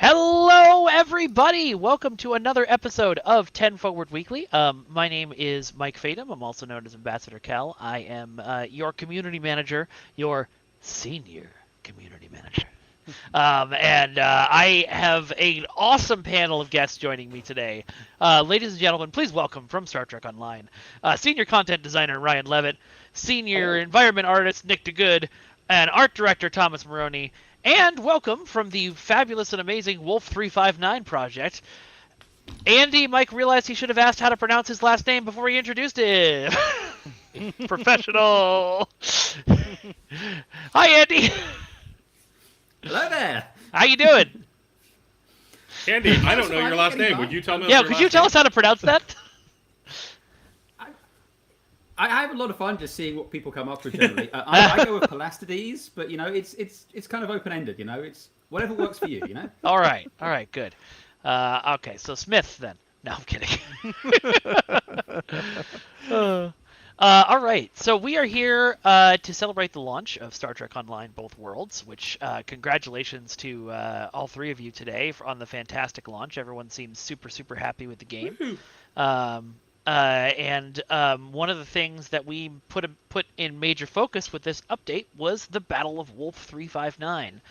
Hello, everybody! Welcome to another episode of 10 Forward Weekly. My name is Mike Fadum. I'm also known as Ambassador Kael. I am your community manager, your senior community manager. And I have an awesome panel of guests joining me today. Ladies and gentlemen, please welcome from Star Trek Online, senior content designer Ryan Levitt, senior environment artist Nick DeGood, and art director Thomas Maroney, and welcome from the fabulous and amazing Wolf 359 project. Andy, Mike realized he should have asked how to pronounce his last name before he introduced him. Professional. Hi, Andy. Hello there. How you doing? Andy, I don't know your last name. Would you tell me? Yeah, could you tell us how to pronounce that? I have a lot of fun just seeing what people come up with generally. I go with Palastides, but it's kind of open ended. It's whatever works for you. All right, good. Okay, so Smith then. No, I'm kidding. All right, so we are here to celebrate the launch of Star Trek Online Both Worlds, which congratulations to all three of you today on the fantastic launch. Everyone seems super, super happy with the game. And one of the things that we put in major focus with this update was the Battle of Wolf 359.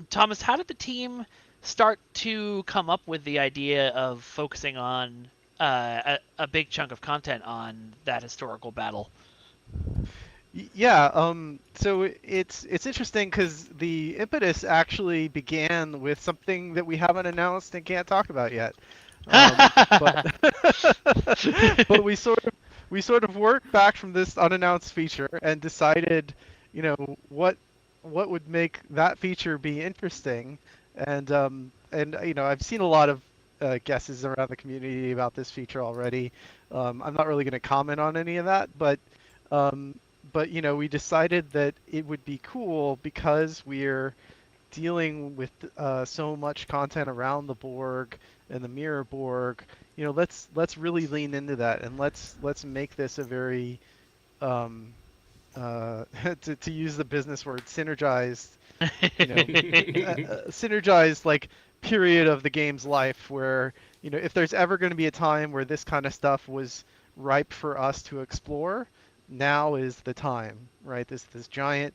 Thomas, how did the team start to come up with the idea of focusing on a big chunk of content on that historical battle? Yeah, so it's interesting because the impetus actually began with something that we haven't announced and can't talk about yet. But we sort of worked back from this unannounced feature and decided, what would make that feature be interesting, and I've seen a lot of guesses around the community about this feature already. I'm not really going to comment on any of that, but we decided that it would be cool because we're dealing with so much content around the Borg and the Mirror Borg. Let's really lean into that, and let's make this a very to use the business word, synergized, synergized like period of the game's life where if there's ever going to be a time where this kind of stuff was ripe for us to explore, now is the time, right? This giant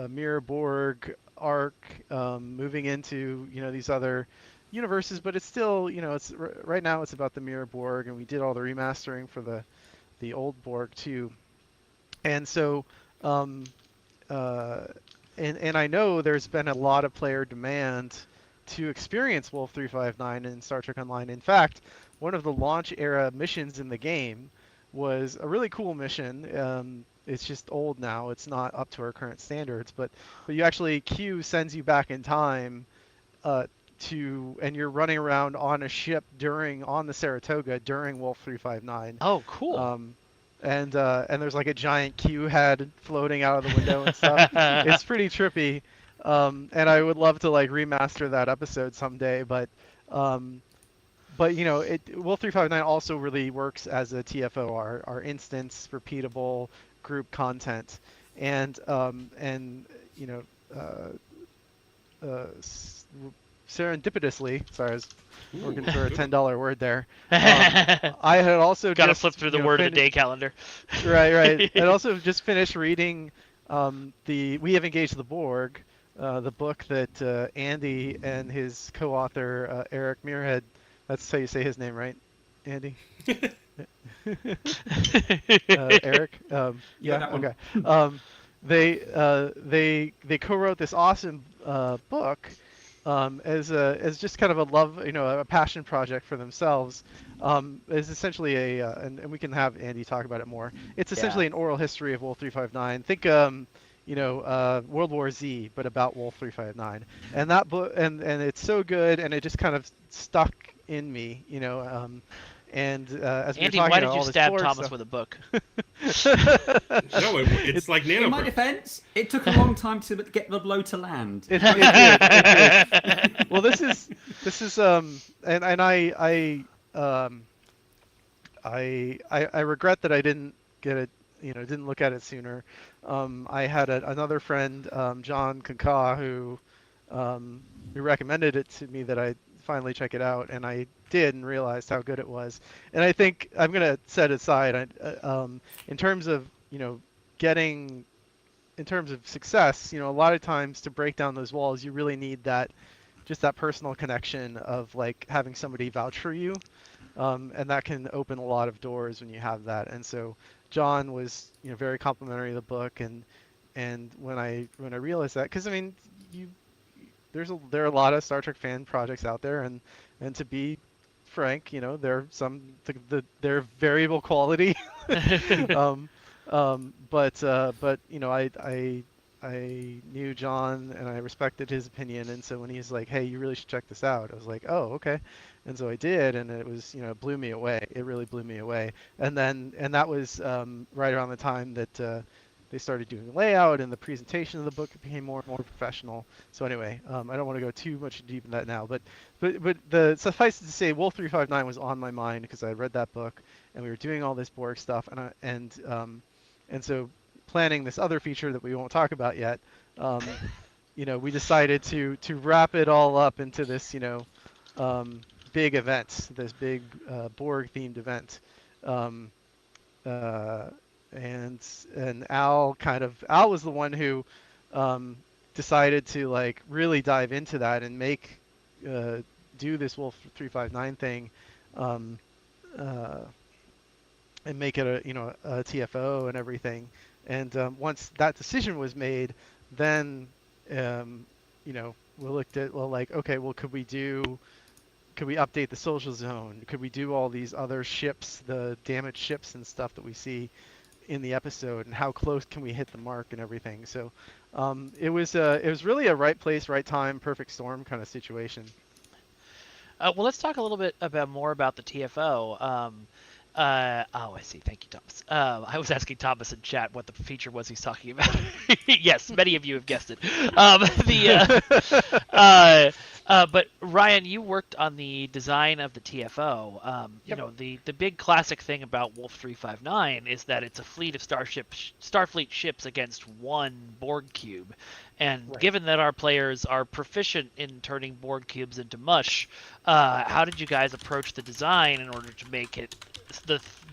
Mirror Borg arc moving into these other universes, but it's still it's right now it's about the Mirror Borg, and we did all the remastering for the old Borg too, and so and I know there's been a lot of player demand to experience Wolf 359 in Star Trek Online. In fact, one of the launch era missions in the game was a really cool mission. It's just old now. It's not up to our current standards, but you actually, Q sends you back in time and you're running around on a ship on the Saratoga during Wolf 359. Oh, cool. And there's like a giant Q head floating out of the window and stuff. It's pretty trippy. And I would love to remaster that episode someday, but Wolf 359 also really works as a TFO, our instance repeatable group content, and serendipitously, sorry, I was working for a $10 word there. I had also gotta flip through the word of the day calendar. Right. I'd also just finished reading We Have Engaged the Borg, the book that Andy and his co-author Eric Muirhead, that's how you say his name, right, Andy? Eric. Yeah. Okay. They co-wrote this awesome book as just kind of a love, a passion project for themselves. Is essentially and we can have Andy talk about it more. It's essentially an oral history of Wolf 359. Think World War Z, but about Wolf 359. And that book, and it's so good, and it just kind of stuck in me, and as Andy, we were talking why did about you all this stab Borg Thomas stuff, with a book? No, it's like In my nano. defense, it took a long time to get the blow to land. It did. Well, this is and I regret that I didn't get it, didn't look at it sooner. I had another friend, John Kanka, who who recommended it to me that I finally check it out, and I did and realized how good it was. And I think I'm gonna set aside in terms of getting in terms of success. A lot of times to break down those walls, you really need that personal connection of like having somebody vouch for you, and that can open a lot of doors when you have that. And so John was very complimentary of the book, and when I realized that, because I mean you there are a lot of Star Trek fan projects out there, and to be frank, there are some they're variable quality. um, but I knew John and I respected his opinion, and so when he's like, "Hey, you really should check this out," I was like, "Oh, okay," and so I did, and it was it blew me away. It really blew me away. And that was right around the time that they started doing layout and the presentation of the book became more and more professional. So anyway, I don't want to go too much deep in that now, but the suffice it to say, Wolf 359 was on my mind because I read that book and we were doing all this Borg stuff, and so planning this other feature that we won't talk about yet, we decided to wrap it all up into this big event, this big Borg themed event. Um, uh, and Al was the one who decided to like really dive into that and make uh, do this Wolf 359 thing, um, uh, and make it a TFO and everything. And once that decision was made, then we looked at, well, like, okay, well, could we update the social zone? Could we do all these other ships, the damaged ships and stuff that we see in the episode, and how close can we hit the mark and everything? So it was really a right place, right time, perfect storm kind of situation. Well, let's talk a little bit more about the TFO. Oh, I see. Thank you, Thomas. I was asking Thomas in chat what the feature was he's talking about. Yes, many of you have guessed it. But Ryan, you worked on the design of the TFO. Yep. The big classic thing about Wolf 359 is that it's a fleet of Starfleet ships against one Borg cube. And Right. given that our players are proficient in turning Borg cubes into mush, how did you guys approach the design in order to make it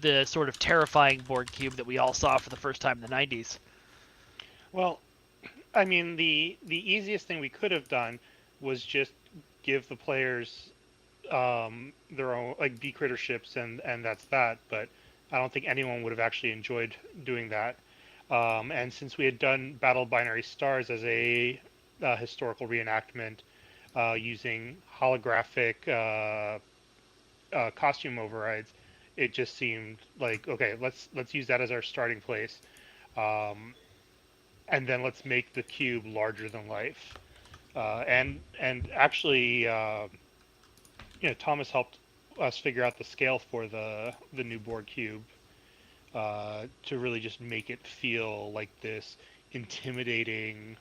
the sort of terrifying Borg cube that we all saw for the first time in the 90s? Well, I mean, the easiest thing we could have done was just give the players their own like B critter ships, and that's that. But I don't think anyone would have actually enjoyed doing that. And since we had done Battle Binary Stars as a historical reenactment using holographic costume overrides, it just seemed like, okay, let's use that as our starting place, and then let's make the cube larger than life. And actually, Thomas helped us figure out the scale for the new Borg cube to really just make it feel like this intimidating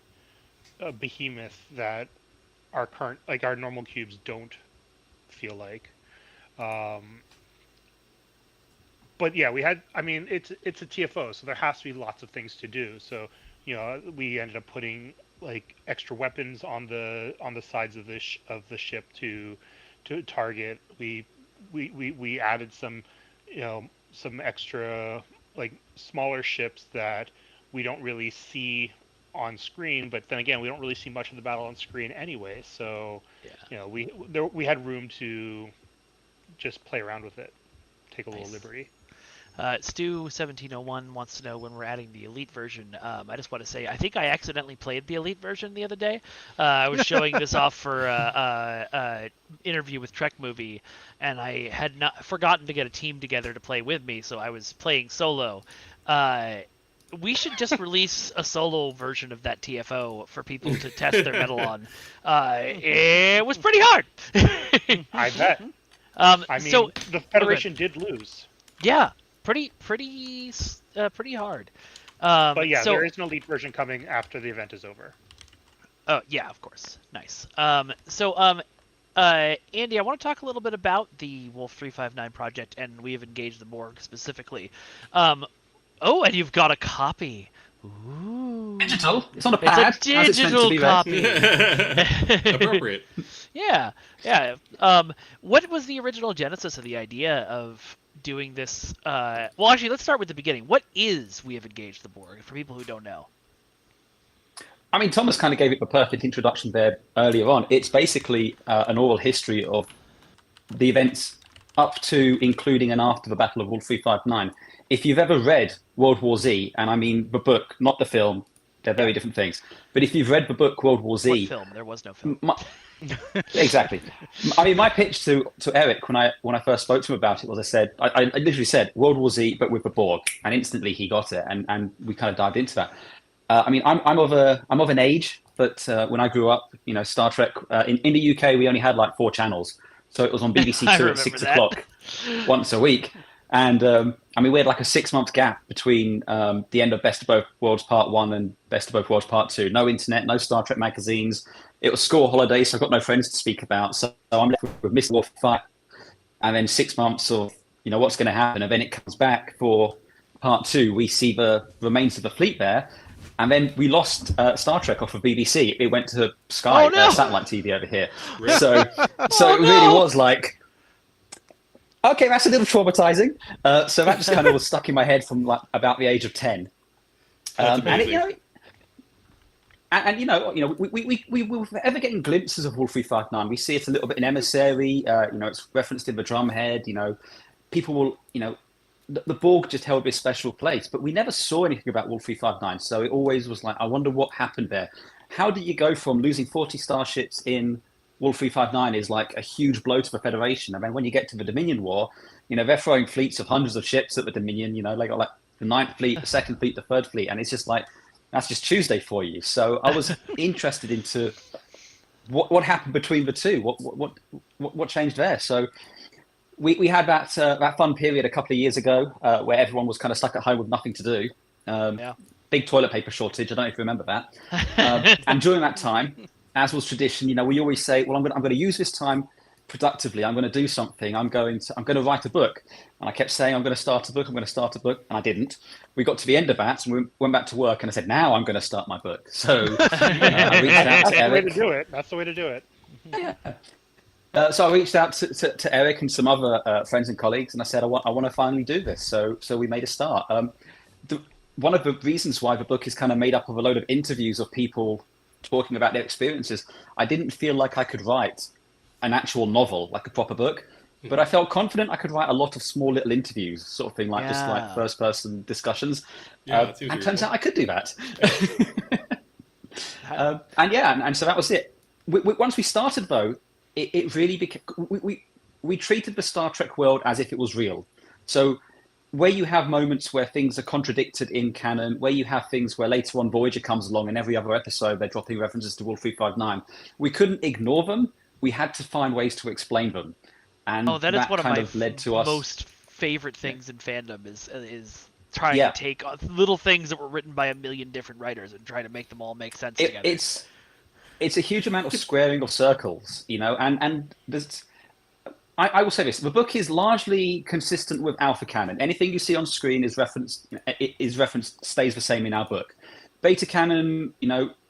behemoth that our normal cubes don't feel like. But yeah, I mean, it's a TFO, so there has to be lots of things to do. So we ended up putting like extra weapons on the sides of the ship to target. We added some some extra like smaller ships that we don't really see on screen, but then again, we don't really see much of the battle on screen anyway. So Yeah. we had room to just play around with it, take a little Nice. liberty. Stu1701 wants to know when we're adding the Elite version. I just want to say, I think I accidentally played the Elite version the other day. I was showing this off for interview with Trek Movie, and I had not forgotten to get a team together to play with me, so I was playing solo. We should just release a solo version of that TFO for people to test their metal on. It was pretty hard. I bet. I mean, So the Federation did lose. yeah, pretty hard. But yeah, So there is an Elite version coming after the event is over. oh yeah, of course, nice. Andy, I want to talk a little bit about the Wolf 359 project, and we have engaged the Borg specifically. Oh, and you've got a copy. Ooh. Digital. It's on a It's pad. a as it's meant to digital be, copy. Appropriate. Yeah, yeah. What was the original genesis of the idea of doing this? Well, actually, let's start with the beginning. What is We Have Engaged the Borg, for people who don't know? I mean, Thomas kind of gave it the perfect introduction there earlier on. It's basically an oral history of the events up to, including, and after the Battle of Wolf 359. If you've ever read World War Z, and I mean the book, not the film, they're very different things. But if you've read the book World War What Z, film? There was no film. exactly. I mean, my pitch to Eric when I first spoke to him about it was I literally said World War Z, but with the Borg, and instantly he got it, and we kind of dived into that. I mean, I'm of an age, but when I grew up, Star Trek in the UK we only had like 4 channels, so it was on BBC I Two at remember 6 that. o'clock once a week, and I mean we had like a 6-month gap between the end of Best of Both Worlds Part 1 and Best of Both Worlds Part 2. No internet, no Star Trek magazines. It was school holidays, so I've got no friends to speak about. So I'm left with Mr. Wolf 5, and then 6 months of what's going to happen, and then it comes back for Part 2. We see the remains of the fleet there. And then we lost Star Trek off of BBC. It went to Sky, Oh, no! satellite TV over here. Really? So Oh, it really was like, okay, that's a little traumatizing. So that just kind of was stuck in my head from like about the age of 10. That's And amazing. we were ever getting glimpses of Wolf 359. We see it a little bit in Emissary. It's referenced in the Drumhead. People will, the Borg just held this special place, but we never saw anything about Wolf 359. So it always was like, I wonder what happened there. How do you go from losing 40 starships in Wolf 359 is like a huge blow to the Federation? I mean, when you get to the Dominion War, they're throwing fleets of hundreds of ships at the Dominion. They got like the 9th Fleet, the 2nd Fleet, the 3rd Fleet, and it's just like, that's just Tuesday for you. So I was interested into what happened between the two. What changed there? So we had that fun period a couple of years ago where everyone was kind of stuck at home with nothing to do. Yeah. Big toilet paper shortage. I don't know if you remember that. And during that time, as was tradition, we always say, well, I'm going to use this time productively. I'm going to do something. I'm going to write a book. And I kept saying, I'm going to start a book. I'm going to start a book. And I didn't. We got to the end of that and we went back to work and I said, now I'm going to start my book. So I reached out That's to the way Eric. to do it. That's the way to do it. So I reached out to Eric and some other friends and colleagues, and I said, I want to finally do this. So we made a start. One of the reasons why the book is kind of made up of a load of interviews of people talking about their experiences, I didn't feel like I could write an actual novel, like a proper book, but I felt confident I could write a lot of small little interviews, sort of thing, like just like first-person discussions. Yeah, that seems and turns out reasonable. I could do that. And so that was it. Once we started, though, it really became, we treated the Star Trek world as if it was real. So where you have moments where things are contradicted in canon, where you have things where later on Voyager comes along and every other episode they're dropping references to Wolf 359, we couldn't ignore them. We had to find ways to explain them. And that is one of kind my of led to us most favorite things in fandom is trying Yeah. to take little things that were written by a million different writers and trying to make them all make sense together. It's a huge amount of squaring of circles, and there's, I will say this: the book is largely consistent with Alpha canon. Anything you see on screen is referenced, stays the same in our book. Beta canon,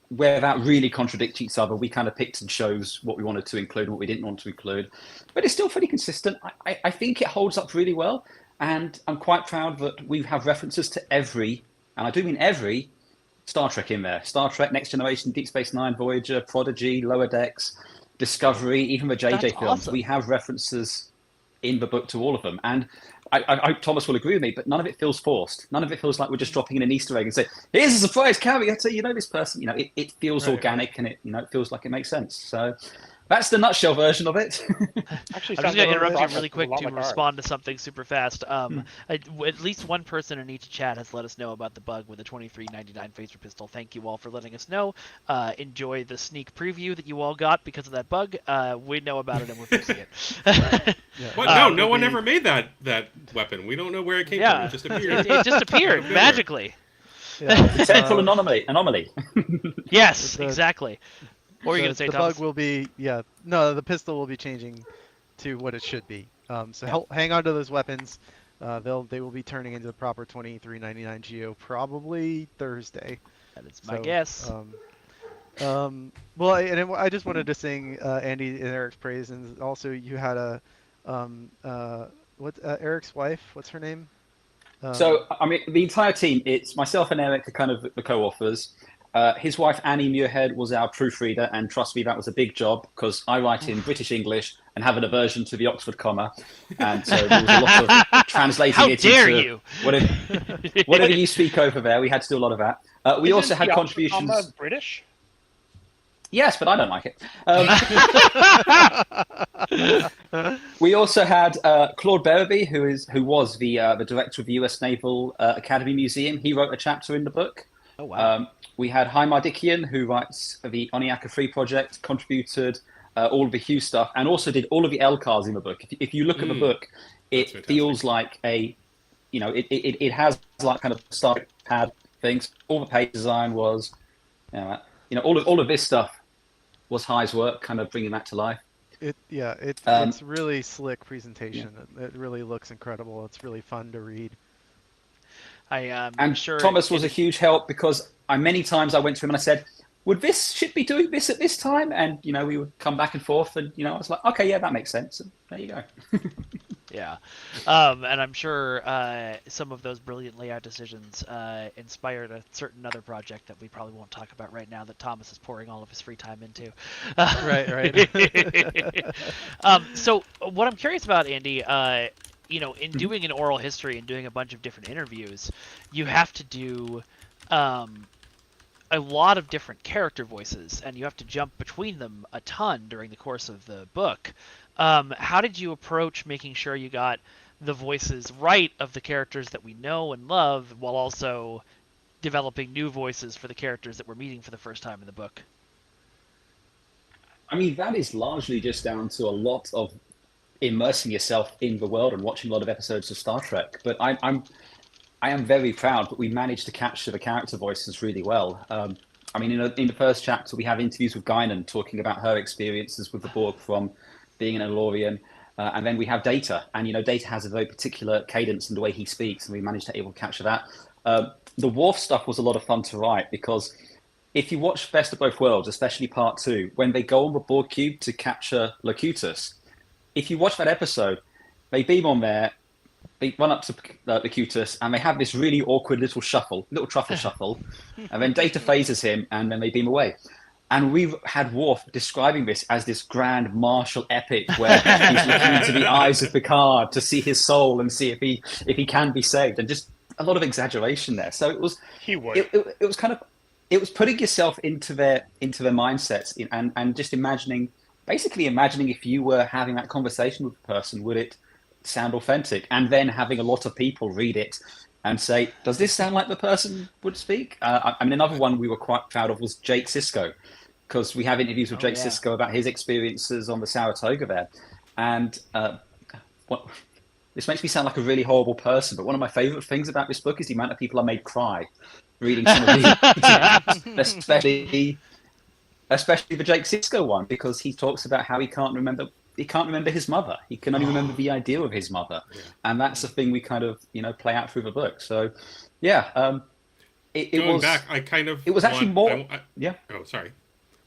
where that really contradicts each other, we kind of picked and chose what we wanted to include and what we didn't want to include. But it's still pretty consistent. I think it holds up really well, and I'm quite proud that we have references to every, and I do mean every, Star Trek in there. Star Trek, Next Generation, Deep Space Nine, Voyager, Prodigy, Lower Decks, Discovery, even the JJ That's films. awesome. We have references in the book to all of them. And I hope Thomas will agree with me, but none of it feels forced. None of it feels like we're just dropping in an Easter egg and say, here's a surprise caveat to, this person. It feels organic and it feels like it makes sense. So that's the nutshell version of it. Actually, I'm just sounds going to a interrupt lot you really like- quick a lot to like ours. respond to something super fast. At least one person in each chat has let us know about the bug with the 2399 phaser pistol. Thank you all for letting us know. Enjoy the sneak preview that you all got because of that bug. We know about it and we're fixing it. What? No, no it'll one be- ever made that weapon. We don't know where it came Yeah. from. It just appeared. It just appeared Nowhere. magically. Yeah, Technical anomaly. Yes, The- exactly. What were you the- going to say, the Thomas? bug will be the pistol will be changing to what it should be. So hang on to those weapons. They will be turning into the proper 2399 Geo probably Thursday. That is my So, guess. well, I just wanted to sing Andy and Eric's praise, and also you had a, what Eric's wife? What's her name? So, I mean, the entire team, it's myself and Eric are kind of the co-authors. His wife, Annie Muirhead, was our proofreader, and trust me, that was a big job because I write in British English and have an aversion to the Oxford comma. And so there was a lot of translating How it dare into you? whatever you speak over there. We had to do a lot of that. We also had Isn't the contributions. comma British? Yes, but I don't like it. We also had Claude Berube, who was the director of the U.S. Naval Academy Museum. He wrote a chapter in the book. Oh wow. We had Hai Mardikian, who writes the Oniaka Free Project, contributed all of the Hugh stuff, and also did all of the L cars in the book. If you look at the book, it feels like it has like kind of Star Trek pad things. All the page design was, all of this stuff was Hai's work, kind of bringing that to life. It's really slick presentation. Yeah. It really looks incredible. It's really fun to read. I'm sure Thomas was a huge help because many times I went to him and I said, would this ship be doing this at this time? And, we would come back and forth and, I was like, okay, yeah, that makes sense. And there you go. Yeah. And I'm sure some of those brilliant layout decisions inspired a certain other project that we probably won't talk about right now that Thomas is pouring all of his free time into. Right. So what I'm curious about, Andy, in doing an oral history and doing a bunch of different interviews, you have to do a lot of different character voices, and you have to jump between them a ton during the course of the book. How did you approach making sure you got the voices right of the characters that we know and love, while also developing new voices for the characters that we're meeting for the first time in the book? I mean, that is largely just down to a lot of immersing yourself in the world and watching a lot of episodes of Star Trek. But I am very proud that we managed to capture the character voices really well. I mean, in the first chapter, we have interviews with Guinan talking about her experiences with the Borg from being an Elorian. And then we have Data. And, Data has a very particular cadence in the way he speaks, and we managed to able to capture that. The Worf stuff was a lot of fun to write because if you watch Best of Both Worlds, especially part 2, when they go on the Borg cube to capture Locutus, if you watch that episode, they beam on there, they run up to Locutus, and they have this really awkward little truffle shuffle, and then Data phases him, and then they beam away. And we've had Worf describing this as this grand martial epic where he's looking into the eyes of Picard to see his soul and see if he can be saved, and just a lot of exaggeration there. So it was it was putting yourself into their mindsets and just imagining if you were having that conversation with a person, would it sound authentic? And then having a lot of people read it and say, does this sound like the person would speak? I mean, another one we were quite proud of was Jake Sisko, because we have interviews with Jake Sisko about his experiences on the Saratoga there. And this makes me sound like a really horrible person, but one of my favorite things about this book is the amount of people I made cry reading some of these, especially the Jake Sisko one, because he talks about how he can't remember his mother. He can only remember the idea of his mother. Yeah. And that's the thing we kind of, play out through the book. So, yeah. It was actually more... yeah. Oh, sorry.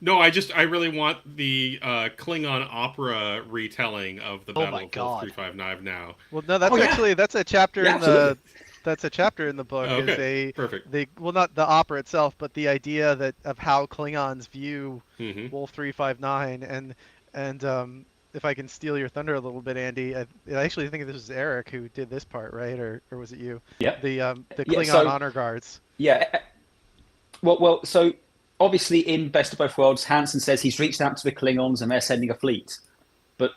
No, I really want the Klingon opera retelling of the Battle of 359 now. Well, no, that's a chapter in the... That's a chapter in the book. Oh, okay. Perfect. Not the opera itself, but the idea of how Klingons view Wolf 359, and if I can steal your thunder a little bit, Andy, I actually think this was Eric who did this part, right? Or was it you? Yeah. The Klingon honor guards. Yeah. Well. So obviously, in Best of Both Worlds, Hansen says he's reached out to the Klingons and they're sending a fleet, but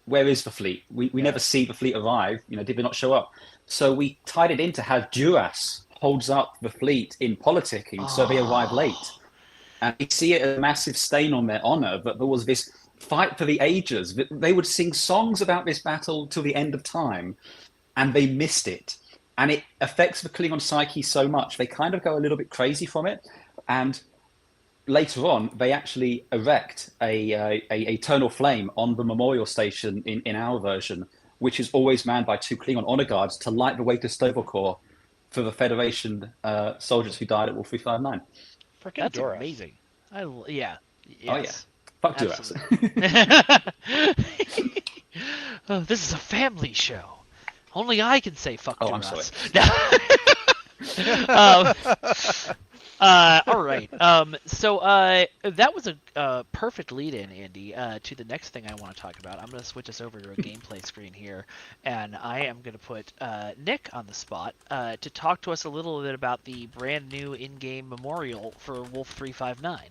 where is the fleet? We never see the fleet arrive. Did they not show up? So we tied it in to have Duras holds up the fleet in politicking, so they arrive late. And we see it as a massive stain on their honor, but there was this fight for the ages. They would sing songs about this battle till the end of time, and they missed it. And it affects the Klingon psyche so much, they kind of go a little bit crazy from it. And later on, they actually erect a eternal flame on the memorial station in our version, which is always manned by 2 Klingon honor guards to light the way to Sto-vo for the Federation soldiers who died at Wolf 359. Freaking That's Duras. amazing. Yeah. Oh, yeah. Yes. Fuck Duras. Oh, this is a family show. Only I can say fuck Oh, I'm Duras. sorry. All right. So that was a perfect lead-in, Andy, to the next thing I want to talk about. I'm going to switch us over to a gameplay screen here, and I am going to put Nick on the spot to talk to us a little bit about the brand new in-game memorial for Wolf 359.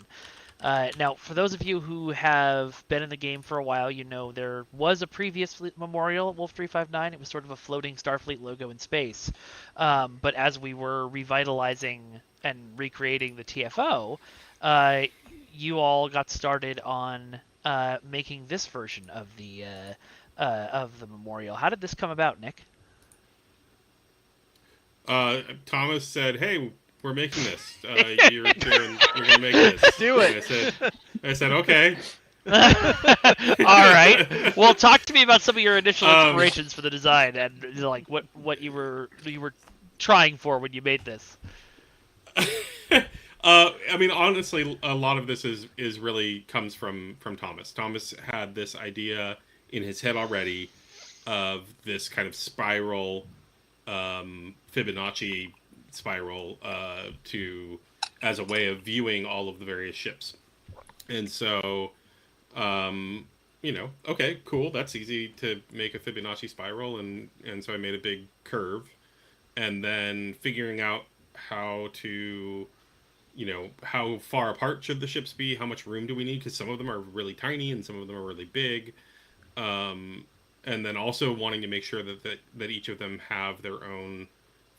Now, for those of you who have been in the game for a while, you know there was a previous memorial at Wolf 359. It was sort of a floating Starfleet logo in space. But as we were revitalizing and recreating the TFO, you all got started on making this version of the memorial. How did this come about, Nick? Thomas said, "Hey, we're making this. You're gonna make this. Do it." And I said, okay. All right. Well, talk to me about some of your initial inspirations for the design and like what you were trying for when you made this. I mean, honestly, a lot of this is really comes from Thomas. Thomas had this idea in his head already of this kind of spiral, Fibonacci spiral, as a way of viewing all of the various ships. And so, okay, cool, that's easy to make a Fibonacci spiral, and so I made a big curve, and then figuring out how to, how far apart should the ships be, how much room do we need, because some of them are really tiny and some of them are really big, and then also wanting to make sure that each of them have their own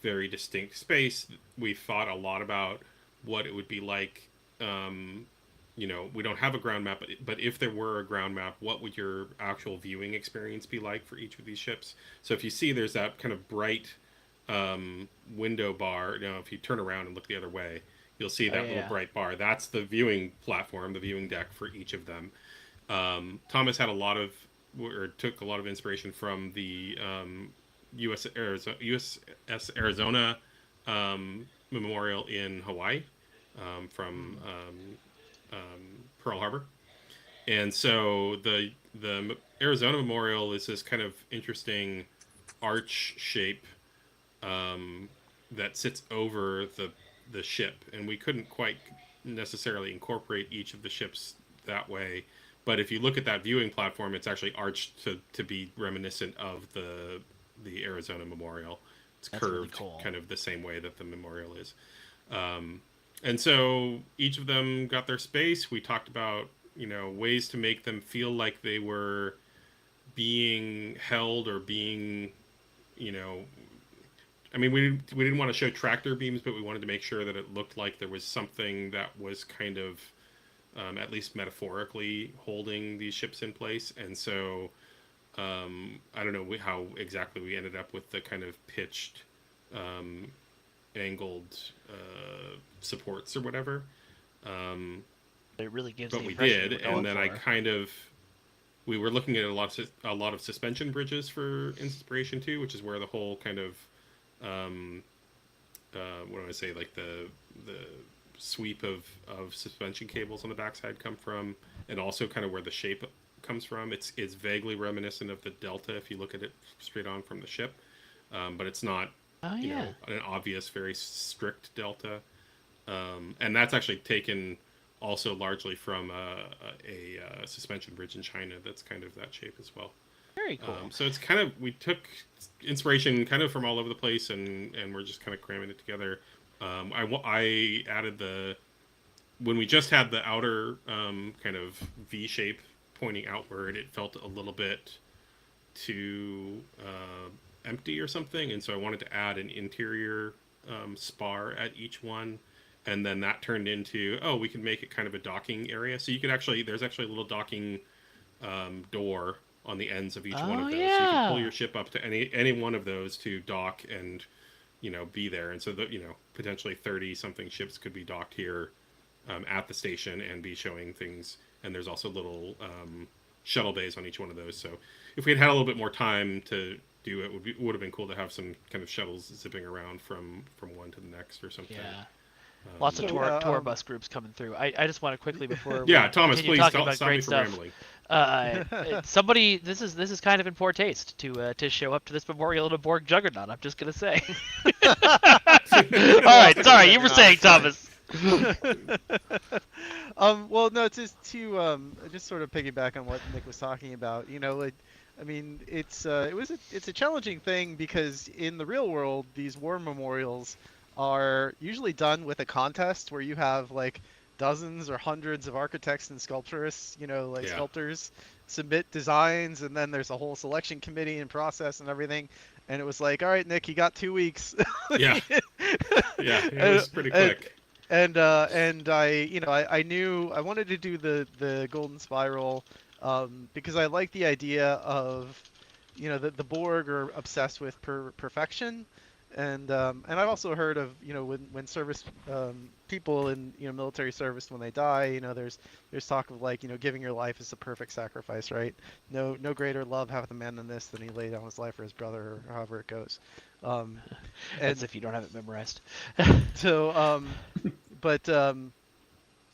very distinct space. We thought a lot about what it would be like. We don't have a ground map, but if there were a ground map, what would your actual viewing experience be like for each of these ships? So if you see there's that kind of bright window bar, if you turn around and look the other way, you'll see that little bright bar. That's the viewing platform, the viewing deck for each of them. Thomas had took a lot of inspiration from the USS Arizona memorial in Hawaii, from Pearl Harbor. And so the Arizona memorial is this kind of interesting arch shape that sits over the ship, and we couldn't quite necessarily incorporate each of the ships that way. But if you look at that viewing platform, it's actually arched to be reminiscent of the Arizona memorial. It's That's curved really cool. kind of the same way that the memorial is. And so each of them got their space. We talked about, ways to make them feel like they were being held or being, I mean, we didn't want to show tractor beams, but we wanted to make sure that it looked like there was something that was kind of, at least metaphorically, holding these ships in place. And so I don't know how exactly we ended up with the kind of pitched, angled supports or whatever. It really gives. But the we impression did, you were and then going we were looking at a lot of suspension bridges for inspiration too, which is where the whole kind of what do I say, like the sweep of suspension cables on the backside come from, and also kind of where the shape comes from. It's vaguely reminiscent of the Delta if you look at it straight on from the ship, but it's not an obvious, very strict Delta, and that's actually taken also largely from a suspension bridge in China that's kind of that shape as well. Very cool. So it's kind of, we took inspiration kind of from all over the place, and we're just kind of cramming it together. I added when we just had the outer kind of V shape pointing outward, it felt a little bit too empty or something, and so I wanted to add an interior spar at each one. And then that turned into, we can make it kind of a docking area. So you could there's actually a little docking door on the ends of each one of those. Yeah. So you can pull your ship up to any one of those to dock and, be there. And so potentially 30 something ships could be docked here at the station and be showing things. And there's also little shuttle bays on each one of those. So if we had had a little bit more time to do it, would have been cool to have some kind of shuttles zipping around from one to the next or something. Yeah. Lots of So, tour bus groups coming through. I just want to quickly before we Yeah, Thomas, continue please talking about stop me great from stuff. rambling. Somebody, this is kind of in poor taste to show up to this memorial in a Borg juggernaut. I'm just gonna say. All right, sorry, you were saying, Thomas. Well, no, just to just sort of piggyback on what Nick was talking about. Like, I mean, it's a challenging thing because in the real world, these war memorials are usually done with a contest where you have like dozens or hundreds of architects and sculpturists, like Yeah. sculptors submit designs, and then there's a whole selection committee and process and everything. And it was like, all right, Nick, you got 2 weeks. Yeah. Yeah, it was pretty quick. And I knew I wanted to do the Golden Spiral because I like the idea of the Borg are obsessed with perfection, and I've also heard of when service people in military service, when they die, there's talk of like giving your life is the perfect sacrifice, right? No greater love hath a man than this, than he laid down his life for his brother, or however it goes. As if you don't have it memorized. So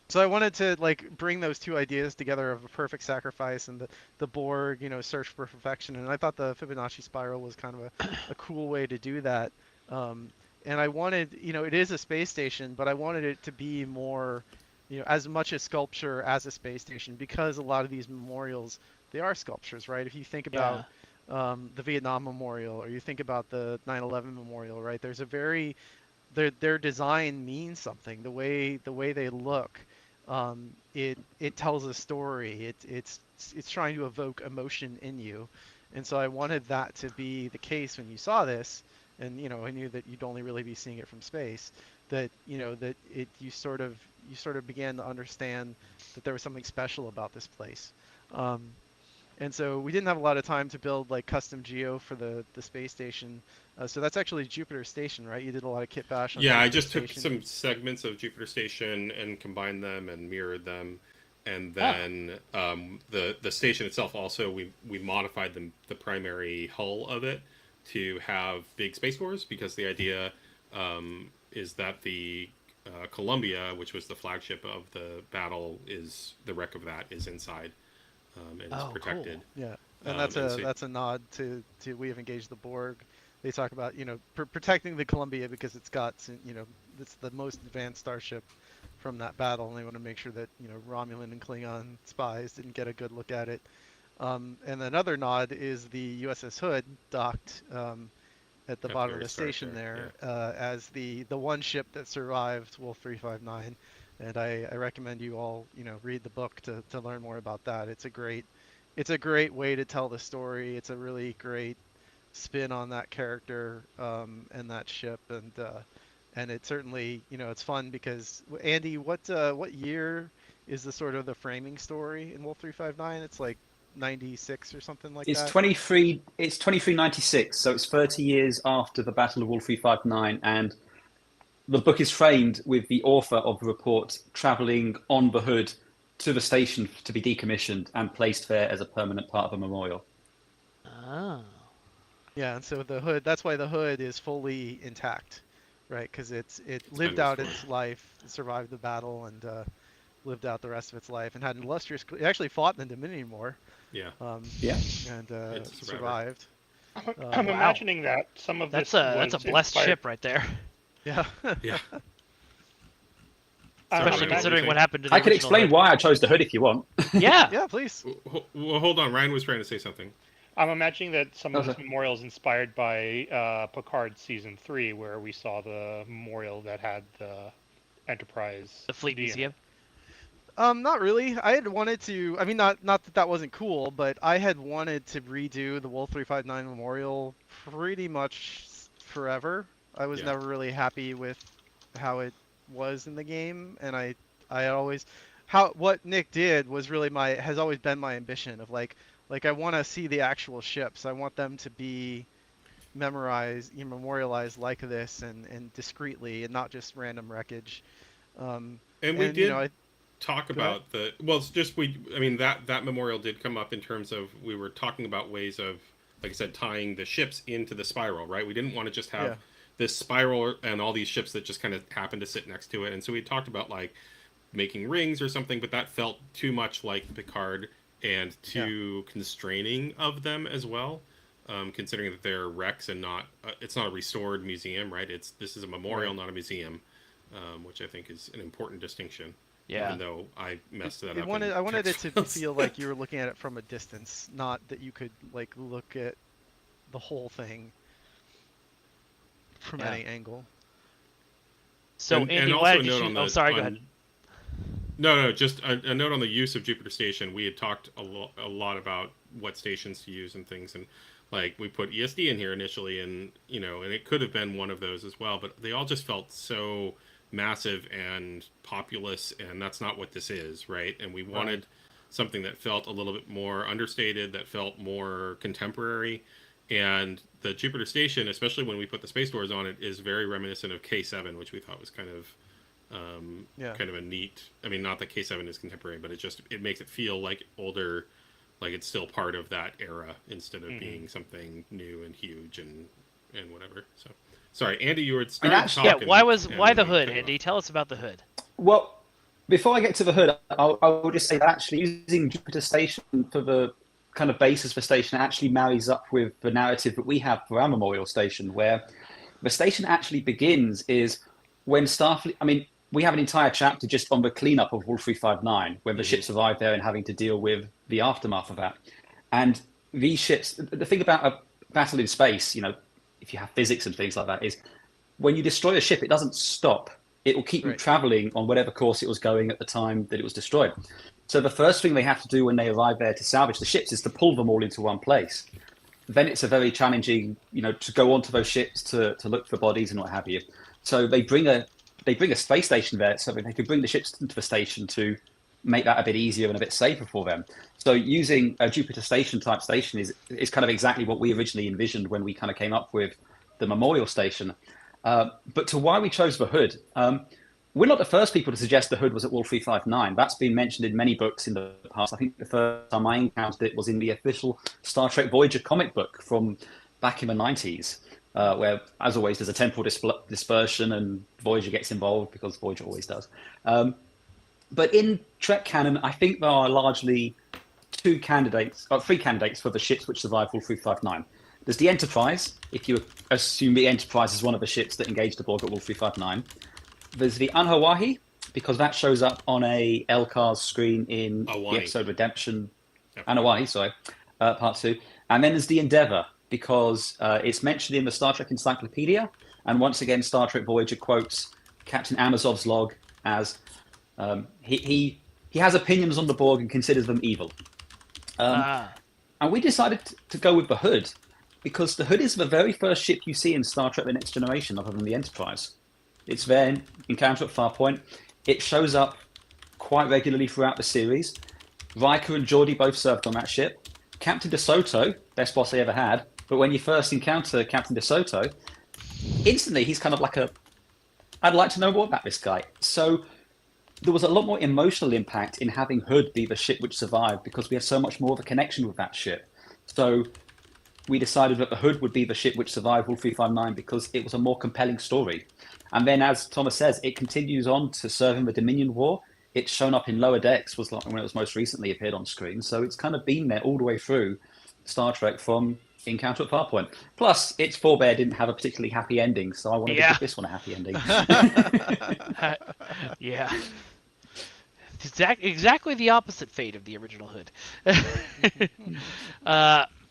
so I wanted to like bring those two ideas together of a perfect sacrifice and the Borg, search for perfection, and I thought the Fibonacci spiral was kind of a cool way to do that. And I wanted, it is a space station, but I wanted it to be more, as much a sculpture as a space station, because a lot of these memorials, they are sculptures, right? If you think about the Vietnam Memorial, or you think about the 9/11 Memorial, right? There's a very their design means something. The way they look, it tells a story. It's trying to evoke emotion in you, and so I wanted that to be the case when you saw this, and I knew that you'd only really be seeing it from space. That you sort of began to understand that there was something special about this place. And so we didn't have a lot of time to build like custom geo for the space station. So that's actually Jupiter Station, right? You did a lot of kit bash on Yeah, I Jupiter just took Station. some segments of Jupiter Station and combined them and mirrored them, and then the station itself also we modified the primary hull of it to have big space cores, because the idea is that the Columbia, which was the flagship of the battle, is the wreck of that is inside. And it's protected. Cool. Yeah, and that's a nod to we have engaged the Borg. They talk about protecting the Columbia because it's got it's the most advanced starship from that battle, and they want to make sure that Romulan and Klingon spies didn't get a good look at it. And another nod is the USS Hood docked at the bottom of the station there, as the one ship that survived Wolf 359. And I recommend you all read the book to learn more about that. It's a great way to tell the story. It's a really great spin on that character and that ship, and it certainly it's fun because Andy, what year is the sort of the framing story in Wolf 359? It's like 96 or something like It's that. 23. It's 2396. So it's 30 years after the Battle of Wolf 359, and the book is framed with the author of the report travelling on the Hood to the station to be decommissioned and placed there as a permanent part of a memorial. Oh. Yeah, and so the Hood, that's why the Hood is fully intact, right? Because it lived out its life, survived the battle, and lived out the rest of its life, and had an illustrious. It actually fought in the Dominion War. Yeah. And survived. I'm imagining that some of that's this that's a blessed ship right there. Yeah. Yeah. Especially considering what happened to the I can original explain Hood. why I chose the Hood if you want. Yeah. Yeah, please. Well, hold on. Ryan was trying to say something. I'm imagining that some of this memorial is inspired by Picard season 3, where we saw the memorial that had the Enterprise. The Fleet Museum. Not really. I had wanted to. I mean, not that wasn't cool, but I had wanted to redo the Wolf 359 Memorial pretty much forever. I was never really happy with how it was in the game, and I always what Nick did was really has always been my ambition of like I want to see the actual ships. I want them to be memorized, memorialized like this, and discreetly, and not just random wreckage. And we did talk about the well. It's just I mean that memorial did come up in terms of we were talking about ways of, like I said, tying the ships into the spiral. Right. We didn't want to just have this spiral and all these ships that just kind of happened to sit next to it. And so we talked about like making rings or something, but that felt too much like Picard and too constraining of them as well. Considering that they're wrecks and not, it's not a restored museum, right? This is a memorial, not a museum, which I think is an important distinction. Yeah. Even though I messed that up. I wanted it to feel like you were looking at it from a distance, not that you could like look at the whole thing from any angle. So and Andy, also why a did note you? on the, Oh, sorry. Go ahead. No, just a note on the use of Jupiter Station. We had talked a lot about what stations to use and things, and like we put ESD in here initially, and and it could have been one of those as well, but they all just felt so massive and populous, and that's not what this is, right? And we wanted something that felt a little bit more understated, that felt more contemporary. And the Jupiter Station, especially when we put the space doors on it, is very reminiscent of K7, which we thought was kind of a neat. I mean, not that K7 is contemporary, but it makes it feel like older, like it's still part of that era instead of being something new and huge and whatever. So, sorry, Andy, you were starting talking. Yeah, why the hood, Andy? Tell us about the hood. Well, before I get to the hood, I will just say that actually using Jupiter Station for the kind of basis for station actually marries up with the narrative that we have for our memorial station, where the station actually begins is when Starfleet. I mean, we have an entire chapter just on the cleanup of Wolf 359, when the ships arrive there and having to deal with the aftermath of that. And these ships, the thing about a battle in space, if you have physics and things like that, is when you destroy a ship, it doesn't stop. It will keep traveling on whatever course it was going at the time that it was destroyed. So the first thing they have to do when they arrive there to salvage the ships is to pull them all into one place. Then it's a very challenging, to go onto those ships to look for bodies and what have you. So they bring a space station there so that they could bring the ships into the station to make that a bit easier and a bit safer for them. So using a Jupiter Station type station is kind of exactly what we originally envisioned when we kind of came up with the memorial station. But to why we chose the hood, we're not the first people to suggest the hood was at Wolf 359. That's been mentioned in many books in the past. I think the first time I encountered it was in the official Star Trek Voyager comic book from back in the 90s. Where, as always, there's a temporal dispersion and Voyager gets involved because Voyager always does. But in Trek canon, I think there are largely three candidates for the ships which survive Wolf 359. There's the Enterprise, if you assume the Enterprise is one of the ships that engaged the Borg at Wolf 359. There's the Anhawahi, because that shows up on a LCARS screen in the episode Redemption. Anhawahi, sorry, part 2. And then there's the Endeavour, because it's mentioned in the Star Trek Encyclopedia, and once again, Star Trek Voyager quotes Captain Amazov's log as he has opinions on the Borg and considers them evil. And we decided to go with the hood because the hood is the very first ship you see in Star Trek: The Next Generation, other than the Enterprise. It's there in Encounter at Farpoint. It shows up quite regularly throughout the series. Riker and Geordi both served on that ship. Captain DeSoto, best boss I ever had. But when you first encounter Captain DeSoto, instantly he's kind of like I'd like to know more about this guy. So there was a lot more emotional impact in having Hood be the ship which survived because we have so much more of a connection with that ship. So we decided that the Hood would be the ship which survived Wolf 359 because it was a more compelling story. And then, as Thomas says, it continues on to serve in the Dominion War. It's shown up in Lower Decks, was like when it was most recently appeared on screen. So it's kind of been there all the way through Star Trek from Encounter at Farpoint. Plus, its forebear didn't have a particularly happy ending, so I wanted to give this one a happy ending. Yeah. Exactly the opposite fate of the original Hood.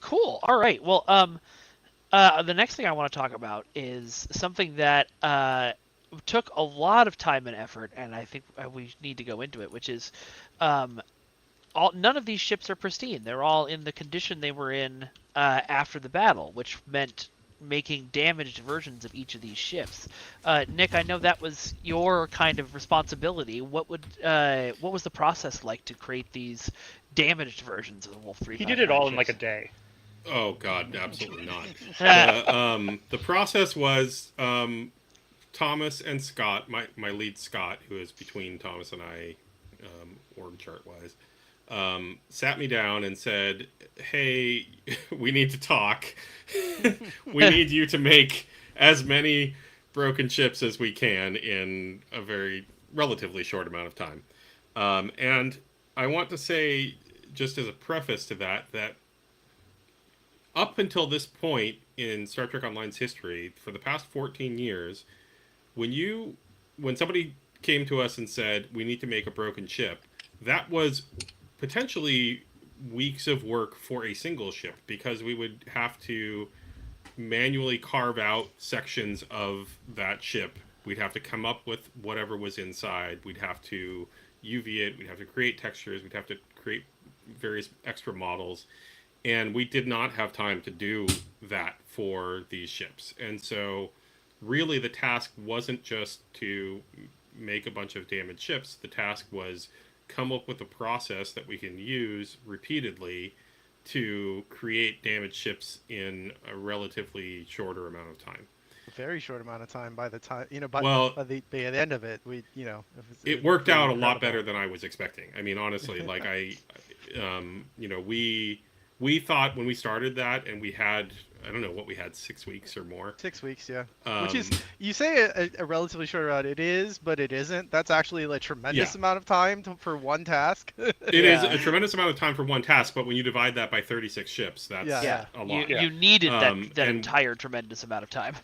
Cool. All right. Well, the next thing I want to talk about is something that took a lot of time and effort, and I think we need to go into it, which is none of these ships are pristine. They're all in the condition they were in after the battle, which meant making damaged versions of each of these ships. Nick, I know that was your kind of responsibility. What was the process like to create these damaged versions of the Wolf 359? He did it all in like a day. Oh God, absolutely not. The process was Thomas and Scott, my lead Scott, who is between Thomas and I, org chart wise, sat me down and said, "Hey, we need to talk. We need you to make as many broken ships as we can in a very relatively short amount of time." And I want to say, just as a preface to that, that up until this point in Star Trek Online's history, for the past 14 years, when somebody came to us and said we need to make a broken ship, that was potentially weeks of work for a single ship, because we would have to manually carve out sections of that ship. We'd have to come up with whatever was inside. We'd have to UV it. We'd have to create textures. We'd have to create various extra models. And we did not have time to do that for these ships. And so really the task wasn't just to make a bunch of damaged ships. The task was come up with a process that we can use repeatedly to create damaged ships in a relatively shorter amount of time. A very short amount of time by the time, Well, by the end of it, it worked out a lot better than I was expecting. I mean, honestly, like we thought when we started that, and we had, I don't know what we had, 6 weeks or more. 6 weeks, yeah. Which is, you say a relatively short amount. It is, but it isn't. That's actually a tremendous amount of time for one task. It is a tremendous amount of time for one task, but when you divide that by 36 ships, that's a lot. You needed that entire tremendous amount of time.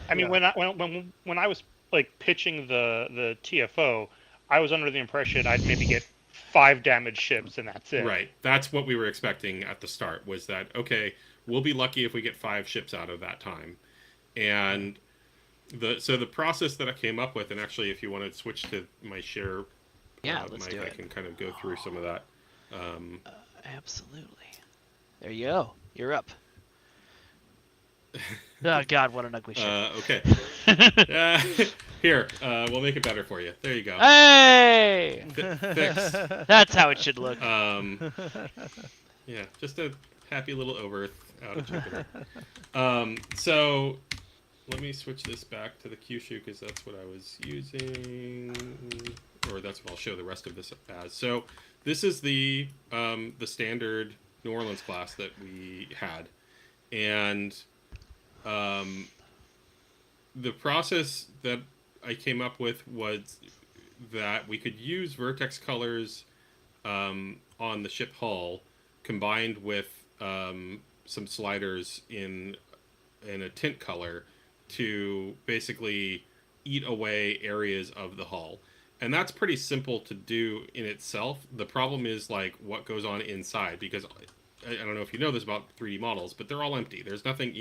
I mean, when I was like pitching the TFO, I was under the impression I'd maybe get 5 damaged ships and that's it. Right. That's what we were expecting at the start, was that, okay, we'll be lucky if we get 5 ships out of that time. And the process that I came up with, and actually if you want to switch to my share let's do I it. can kind of go through some of that. Absolutely. There you go. You're up. Oh God, what an ugly ship. Okay. Here, we'll make it better for you. There you go. Hey! Fixed. That's how it should look. Yeah, just a happy little over out of Jupiter. So let me switch this back to the Kyushu, because that's what I was using, or that's what I'll show the rest of this as. So this is the standard New Orleans class that we had, and the process that I came up with was that we could use vertex colors on the ship hull, combined with some sliders in a tint color, to basically eat away areas of the hull. And that's pretty simple to do in itself. The problem is like what goes on inside, because I don't know if you know this about 3D models, but they're all empty. There's nothing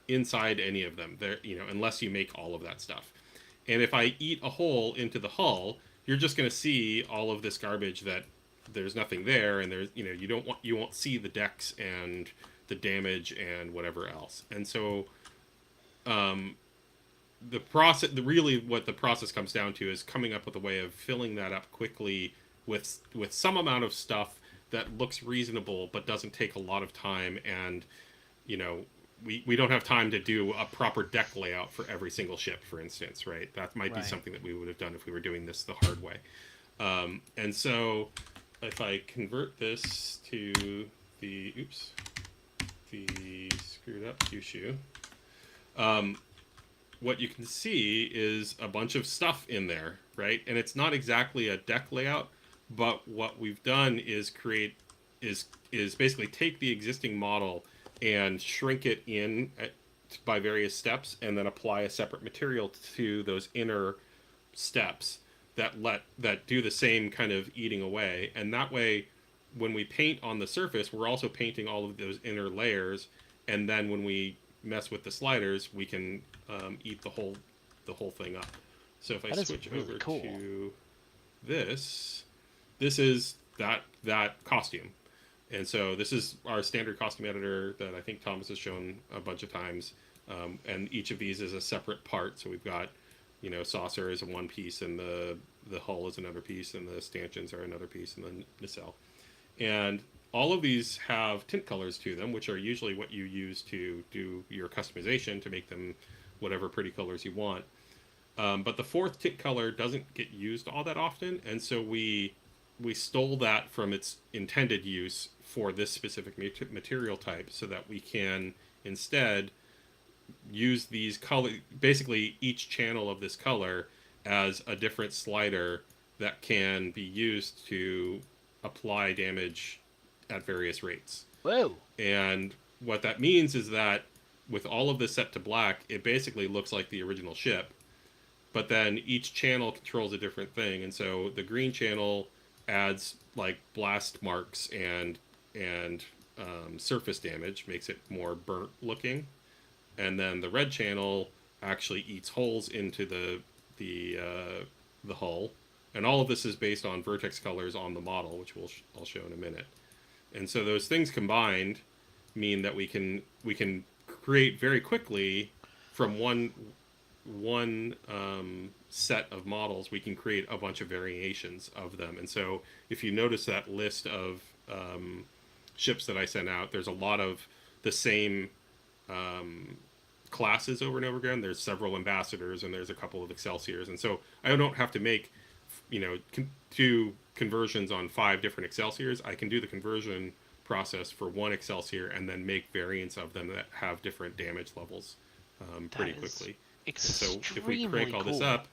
inside any of them. There, unless you make all of that stuff. And if I eat a hole into the hull, you're just going to see all of this garbage that there's nothing there, and there's you won't see the decks and the damage and whatever else. And so the process, really what the process comes down to, is coming up with a way of filling that up quickly with some amount of stuff that looks reasonable but doesn't take a lot of time. And we don't have time to do a proper deck layout for every single ship, for instance, right? That might be something that we would have done if we were doing this the hard way. And so if I convert this to the screwed up Kyushu, what you can see is a bunch of stuff in there, right? And it's not exactly a deck layout, but what we've done is is basically take the existing model and shrink it in by various steps, and then apply a separate material to those inner steps that do the same kind of eating away. And that way, when we paint on the surface, we're also painting all of those inner layers, and then when we mess with the sliders, we can eat the whole thing up. So if I switch over to this is that costume. And so this is our standard costume editor that I think Thomas has shown a bunch of times. And each of these is a separate part. So we've got, saucer is one piece, and the hull is another piece, and the stanchions are another piece, and the nacelle. And all of these have tint colors to them, which are usually what you use to do your customization to make them whatever pretty colors you want. But the fourth tint color doesn't get used all that often, and so we stole that from its intended use for this specific material type, so that we can instead use these color, basically each channel of this color as a different slider that can be used to apply damage at various rates. Whoa. And what that means is that with all of this set to black, it basically looks like the original ship, but then each channel controls a different thing. And so the green channel adds like blast marks and surface damage, makes it more burnt looking, and then the red channel actually eats holes into the hull. And all of this is based on vertex colors on the model, which I'll show in a minute. And so those things combined mean that we can create very quickly from one set of models. We can create a bunch of variations of them. And so if you notice that list of ships that I sent out, there's a lot of the same classes over and over again. There's several ambassadors and there's a couple of Excelsiors. And so I don't have to make, two conversions on 5 different Excelsiors. I can do the conversion process for one Excelsior and then make variants of them that have different damage levels pretty quickly. And so if we crank all this up,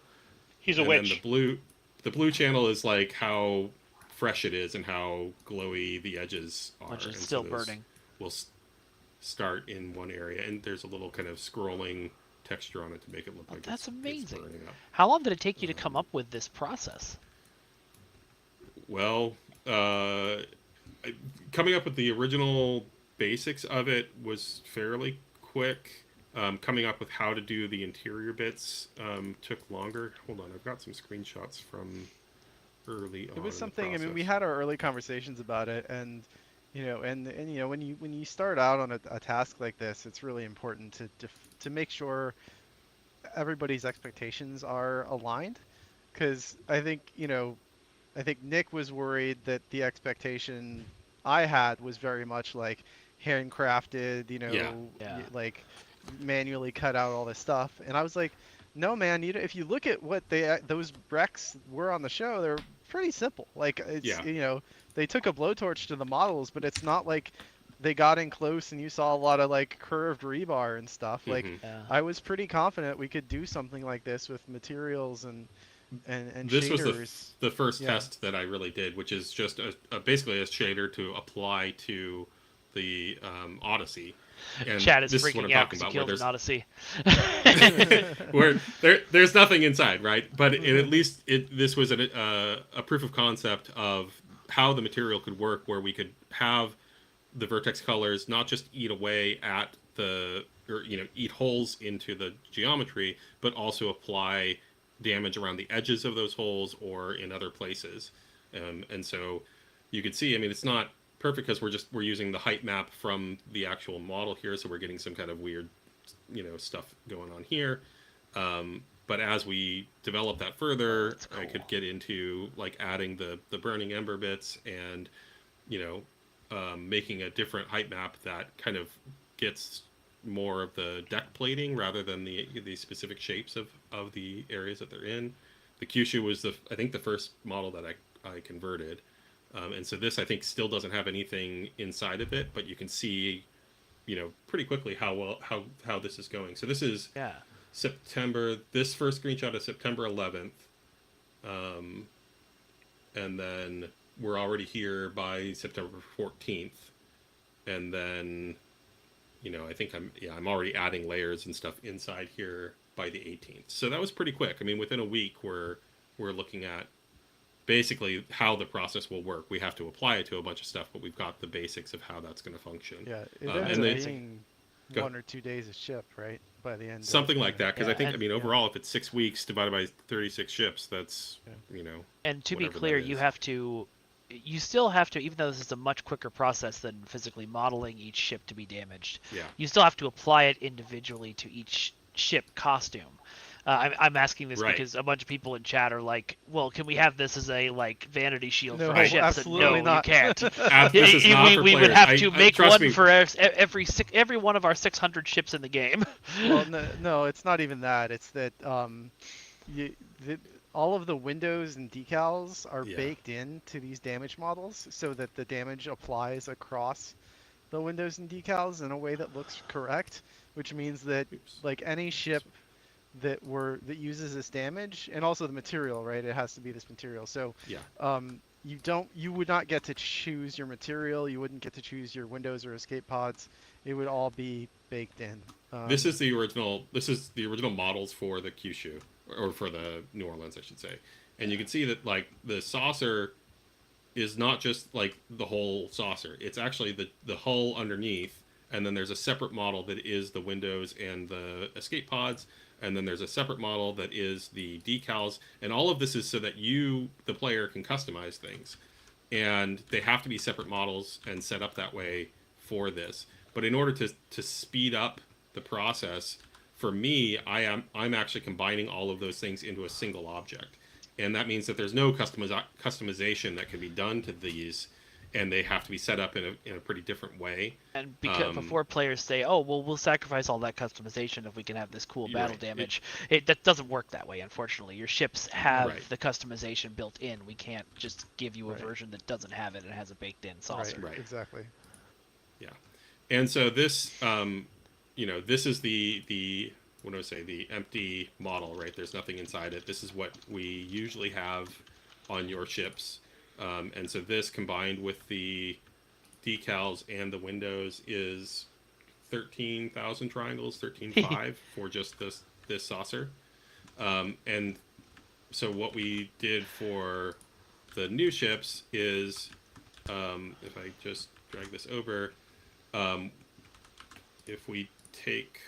he's a witch. Then the blue channel is like how fresh it is and how glowy the edges are. Which is still burning. We'll start in one area, and there's a little kind of scrolling texture on it to make it look like that's amazing. It's burning up. How long did it take you to come up with this process? Well, coming up with the original basics of it was fairly quick. Coming up with how to do the interior bits took longer. Hold on, I've got some screenshots from early on. It was something. I mean, we had our early conversations about it, and when you start out on a task like this, it's really important to make sure everybody's expectations are aligned, because I think Nick was worried that the expectation I had was very much like handcrafted, like manually cut out all this stuff, and I was like, no man, if you look at what those wrecks were on the show, they're pretty simple. Like it's they took a blowtorch to the models, but it's not like they got in close and you saw a lot of like curved rebar and stuff. Like I was pretty confident we could do something like this with materials and this shaders. Was the first test that I really did, which is just basically a shader to apply to the Odyssey. And Chad is this freaking what I'm out talking because he about, killed an Odyssey. where there's nothing inside, right? But at least this was a proof of concept of how the material could work, where we could have the vertex colors not just eat away at eat holes into the geometry, but also apply damage around the edges of those holes or in other places. And so you could see, I mean, it's not perfect because we're using the height map from the actual model here, so we're getting some kind of weird stuff going on here. But as we develop that further, cool. I could get into like adding the burning ember bits and making a different height map that kind of gets more of the deck plating rather than the specific shapes of the areas that they're in. The Kyushu was I think the first model that I converted. And so this, I think, still doesn't have anything inside of it, but you can see, pretty quickly how this is going. So this is September. This first screenshot is September 11th, and then we're already here by September 14th, and then, I think I'm already adding layers and stuff inside here by the 18th. So that was pretty quick. I mean, within a week, we're looking at basically how the process will work. We have to apply it to a bunch of stuff, but we've got the basics of how that's going to function. Yeah, it ends up being 1 or 2 days a ship, right? By the end. Something like that, because I think, overall, if it's 6 weeks divided by 36 ships, that's, And to be clear, you still have to, even though this is a much quicker process than physically modeling each ship to be damaged, you still have to apply it individually to each ship costume. I'm asking this because a bunch of people in chat are like, well, can we have this as a vanity shield for our ships? Absolutely not. You can't. This is not for we would players. have to make one me. for every one of our 600 ships in the game. Well, no, it's not even that. It's that you, the, all of the windows and decals are Yeah. baked into these damage models so that the damage applies across the windows and decals in a way that looks correct, which means that Oops. like any ship that uses this damage, and also the material, right? It has to be this material. So Yeah. you would not get to choose your material. You wouldn't get to choose your windows or escape pods. It would all be baked in. This is the original. This is the original models for the Kyushu, or for the New Orleans, I should say. And you can see that like the saucer is not just like the whole saucer. It's actually the hull underneath, and then there's a separate model that is the windows and the escape pods, and then there's a separate model that is the decals, and all of this is so that you, the player, can customize things, and they have to be separate models and set up that way for this. But in order to speed up the process, for me, I'm actually combining all of those things into a single object, and that means that there's no customization that can be done to these, and they have to be set up in a pretty different way. And because before players say, "Oh, well, we'll sacrifice all that customization if we can have this cool battle Right. damage," that doesn't work that way. Unfortunately, your ships have Right. the customization built in. We can't just give you a Right. version that doesn't have it and has a baked-in saucer. Right. Exactly. Yeah, and so this, this is the what do I say? The empty model, right? There's nothing inside it. This is what we usually have on your ships, and so this combined with the decals and the windows is 13,000 triangles, 13,500 for just this saucer, and so what we did for the new ships is, if I just drag this over, if we take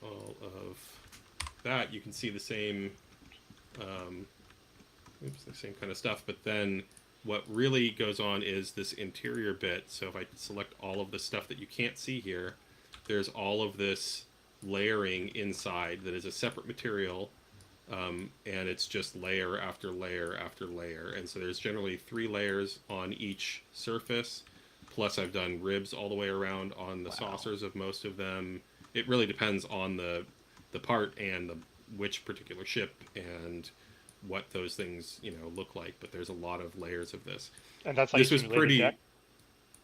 all of that, you can see the same, the same kind of stuff. But then what really goes on is this interior bit. So if I select all of the stuff that you can't see here, there's all of this layering inside that is a separate material. And it's just layer after layer after layer. And so there's generally 3 layers on each surface. Plus I've done ribs all the way around on the saucers of most of them. It really depends on the part and which particular ship and what those things, look like. But there's a lot of layers of this. And that's how This you was simulate a pretty... deck?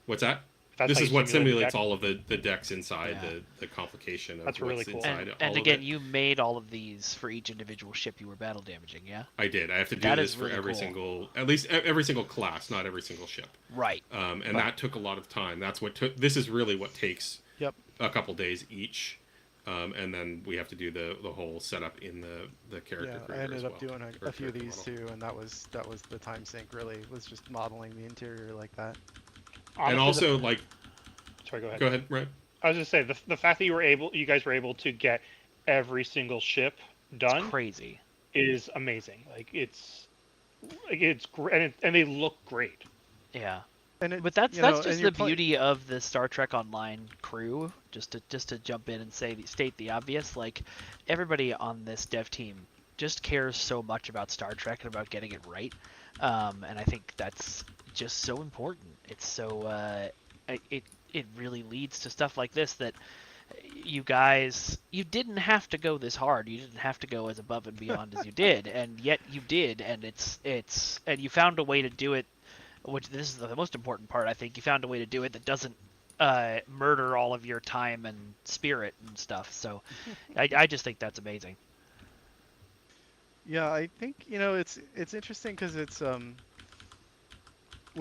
What's that? That's This how is you what simulate a simulates deck? all of the decks inside, Yeah. the complication of That's what's really cool. inside And all again, of it. you made all of these for each individual ship you were battle damaging, yeah? I did. I have to do That this is for really every cool. single, at least every single class, not every single ship. Right. And that took a lot of time. That's what took. This is really what takes Yep. a couple days each, and then we have to do the whole setup in the character Yeah, I creator ended as up well, doing or a few of character these model. too, and that was the time sink. Really, was just modeling the interior like that. And Honestly, also, like, sorry, go ahead. go ahead, Ryan. I was just say the fact that you guys were able to get every single ship done It's crazy. is amazing. It's great, and they look great. Yeah. And it, But that's you know, just and the you're play- beauty of the Star Trek Online crew. Just to jump in and state the obvious, like everybody on this dev team just cares so much about Star Trek and about getting it right, and I think that's just so important. It's so it really leads to stuff like this that you didn't have to go this hard. You didn't have to go as above and beyond as you did, and yet you did, and and you found a way to do it. Which this is the most important part, I think. You found a way to do it that doesn't murder all of your time and spirit and stuff. So I just think that's amazing. Yeah, I think it's interesting because it's when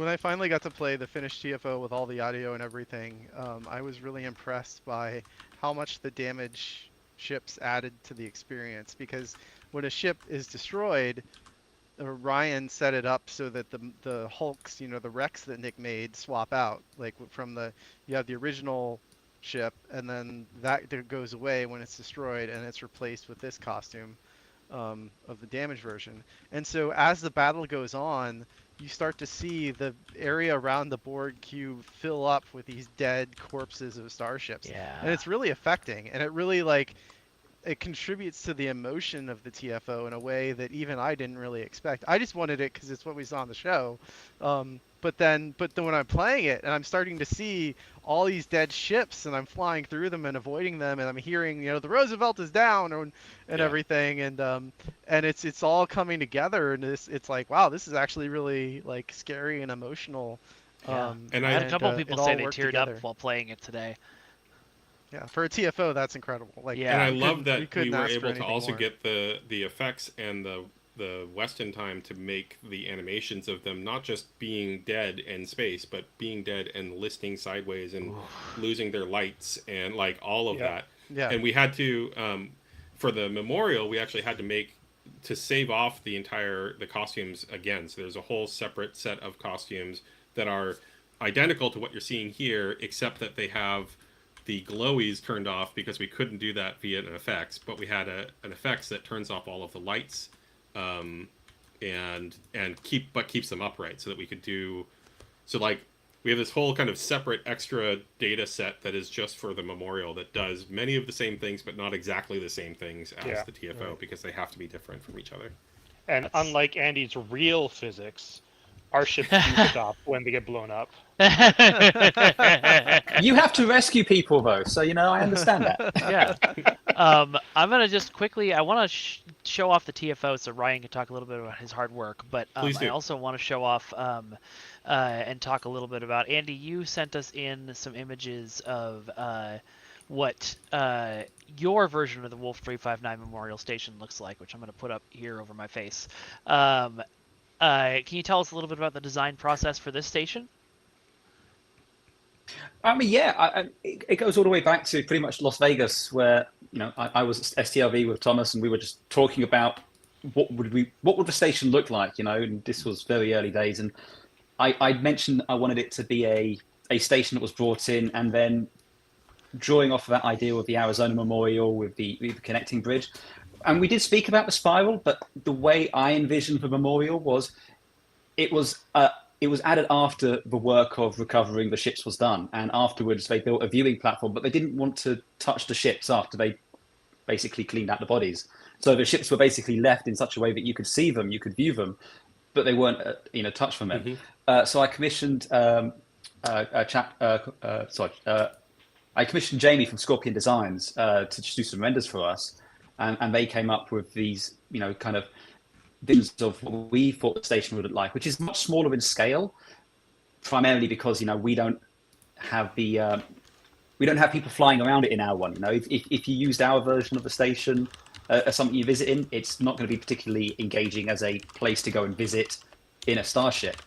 I finally got to play the finished TFO with all the audio and everything, I was really impressed by how much the damage ships added to the experience. Because when a ship is destroyed, Ryan set it up so that the hulks, the wrecks that Nick made, swap out. Like you have the original ship, and then that goes away when it's destroyed, and it's replaced with this costume of the damage version. And so as the battle goes on, you start to see the area around the Borg cube fill up with these dead corpses of starships. Yeah. And it's really affecting, and it really it contributes to the emotion of the TFO in a way that even I didn't really expect. I just wanted it because it's what we saw on the show. But but then when I'm playing it and I'm starting to see all these dead ships and I'm flying through them and avoiding them and I'm hearing, the Roosevelt is down and Yeah. everything, and it's all coming together, and it's like, wow, this is actually really like scary and emotional. Yeah. And I had a couple it people all say they worked teared together. up while playing it today. Yeah, for a TFO, that's incredible. Like, Yeah. And I we love couldn't- that we couldn't were ask for able to anything also more. get the effects and the Weston time to make the animations of them not just being dead in space, but being dead and listing sideways and losing their lights and like all of Yeah. that. Yeah. And we had to for the memorial, we actually had to save off the costumes again. So there's a whole separate set of costumes that are identical to what you're seeing here, except that they have the glowies turned off because we couldn't do that via an effects, but we had an effects that turns off all of the lights, and keeps them upright so that we could do. So like we have this whole kind of separate extra data set that is just for the memorial that does many of the same things, but not exactly the same things as Yeah. the TFO because they have to be different from each other. And That's- unlike Andy's real physics, our ships do stop when they get blown up. You have to rescue people though, so I understand that. Yeah. I'm gonna just quickly. I want to show off the TFO so Ryan can talk a little bit about his hard work, but Please do. I also want to show off and talk a little bit about Andy. You sent us in some images of what your version of the Wolf 359 Memorial Station looks like, which I'm going to put up here over my face. Can you tell us a little bit about the design process for this station? I mean, yeah, it goes all the way back to pretty much Las Vegas, where I was at STRV with Thomas, and we were just talking about what would the station look like, and this was very early days, and I mentioned I wanted it to be a station that was brought in, and then drawing off of that idea with the Arizona Memorial with the connecting bridge, and we did speak about the spiral, but the way I envisioned the memorial was it was added after the work of recovering the ships was done, and afterwards they built a viewing platform, but they didn't want to touch the ships after they basically cleaned out the bodies. So the ships were basically left in such a way that you could see them, you could view them, but they weren't touched from them. So I commissioned I commissioned Jamie from Scorpion Designs to just do some renders for us, and they came up with these kind of visions of what we thought the station would look like, which is much smaller in scale, primarily because we don't have people flying around it in our one. If you used our version of the station as something you visit in, it's not going to be particularly engaging as a place to go and visit in a starship.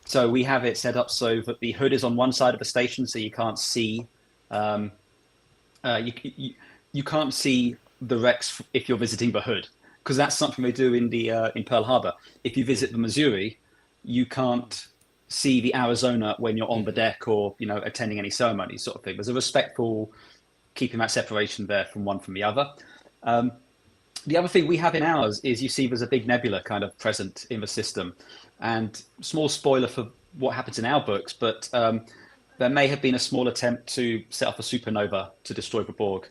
So we have it set up so that the hood is on one side of the station, so you can't see you can't see the wrecks if you're visiting the hood, because that's something they do in Pearl Harbor. If you visit the Missouri, you can't see the Arizona when you're on the deck or attending any ceremony sort of thing. There's a respectful keeping that separation there from one from the other. The other thing we have in ours is you see there's a big nebula kind of present in the system, and small spoiler for what happens in our books, but there may have been a small attempt to set off a supernova to destroy the Borg,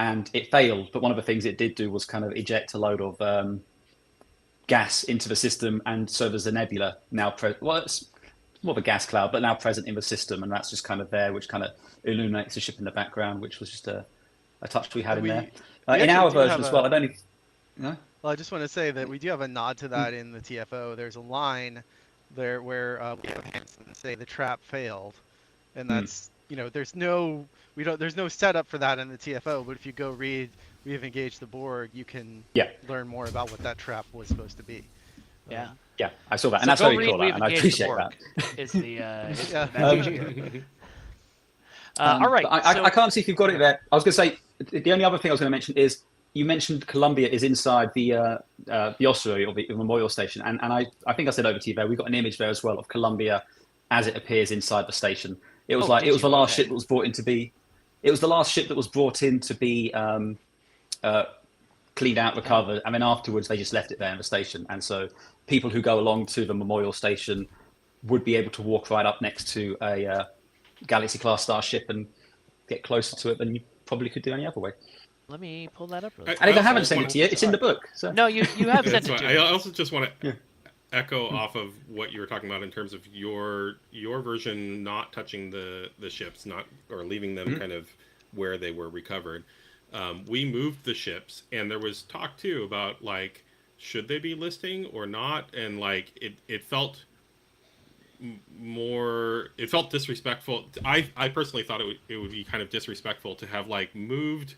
and it failed. But one of the things it did do was kind of eject a load of gas into the system, and so there's a nebula now. It's more of a gas cloud, but now present in the system, and that's just kind of there, which kind of illuminates the ship in the background, which was just a touch we had in there. In our version as well, I don't even. No? Well, I just want to say that we do have a nod to that in the TFO. There's a line there where we have Hansen say the trap failed, and that's there's no setup for that in the TFO. But if you go read We Have Engaged the Borg, you can learn more about what that trap was supposed to be. Yeah. Yeah, I saw that, So and that's go very read cool, We Have and I Engaged the appreciate Borg that. is the Yeah. all right. I can't see if you've got it there. I was going to say the only other thing I was going to mention is you mentioned Columbia is inside the ossuary or the memorial station, and I think I said over to you there. We've got an image there as well of Columbia as it appears inside the station. It was the last ship that was brought in to be. It was the last ship that was brought in to be cleaned out, recovered, and then afterwards they just left it there in the station. And so people who go along to the memorial station would be able to walk right up next to a Galaxy class starship and get closer to it than you probably could do any other way. Let me pull that up. Really And if I haven't sent it to you, it's in the book. So. No, you have sent That's it why to I me. also just want to echo off of what you were talking about in terms of your version not touching the ships, not or leaving them kind of where they were recovered. We moved the ships, and there was talk too about like should they be listing or not, and like it felt more it felt disrespectful. I personally thought it would be kind of disrespectful to have like moved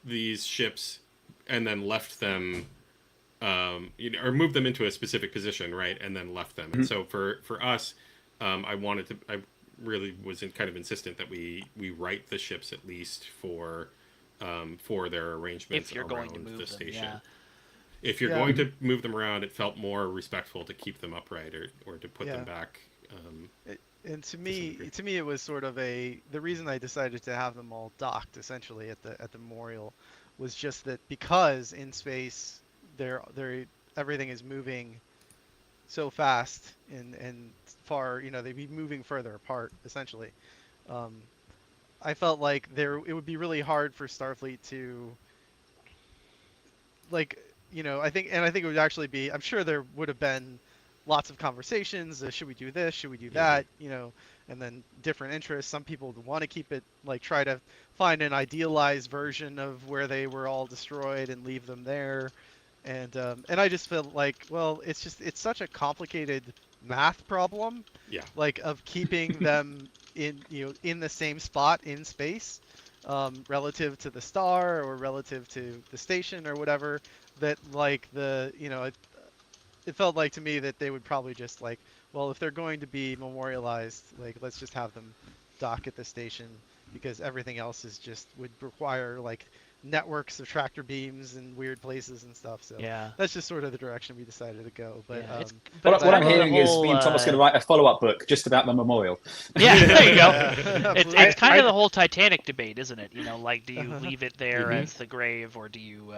these ships and then left them or moved them into a specific position, right, and then left them. And so for us, I really was kind of insistent that we write the ships at least for their arrangements If you're going around to move the them, station. yeah. If you're Yeah. going to move them around, it felt more respectful to keep them upright or to put them Yeah. back. And some degree. to me, it was sort of the reason I decided to have them all docked essentially at the memorial was just that because in space, they're everything is moving so fast and far, they'd be moving further apart essentially. Um, I felt like it would be really hard for Starfleet to like I think it would actually be I'm sure there would have been lots of conversations, should we do this, should we do Mm-hmm. that, and then different interests. Some people would want to keep it like try to find an idealized version of where they were all destroyed and leave them there. And I just feel like, well, it's such a complicated math problem, Yeah. like of keeping them in the same spot in space, relative to the star or relative to the station or whatever, that like it felt like to me that they would probably just like, well, if they're going to be memorialized, like let's just have them dock at the station because everything else is just would require like networks of tractor beams and weird places and stuff. So Yeah. that's just sort of the direction we decided to go. But Yeah, but it's What kind I'm of the hearing is whole me and Thomas going to write a follow-up book just about the memorial. yeah, there you go. yeah, It's absolutely. kind of the whole Titanic debate, isn't it? Like, do you Uh-huh. leave it there Mhm. as the grave, or do you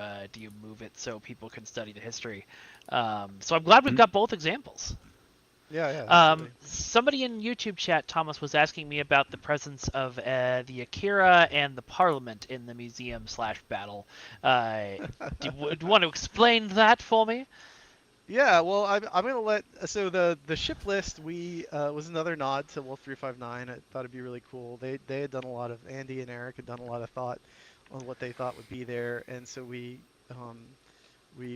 move it so people can study the history? So I'm glad we've got both examples. Yeah, absolutely. Somebody in YouTube chat, Thomas, was asking me about the presence of the Akira and the Parliament in the museum/battle. Do you want to explain that for me? Yeah, well, I'm gonna let so the ship list we was another nod to Wolf 359. I thought it'd be really cool. They had done a lot of Andy and Eric had done a lot of thought on what they thought would be there, and so we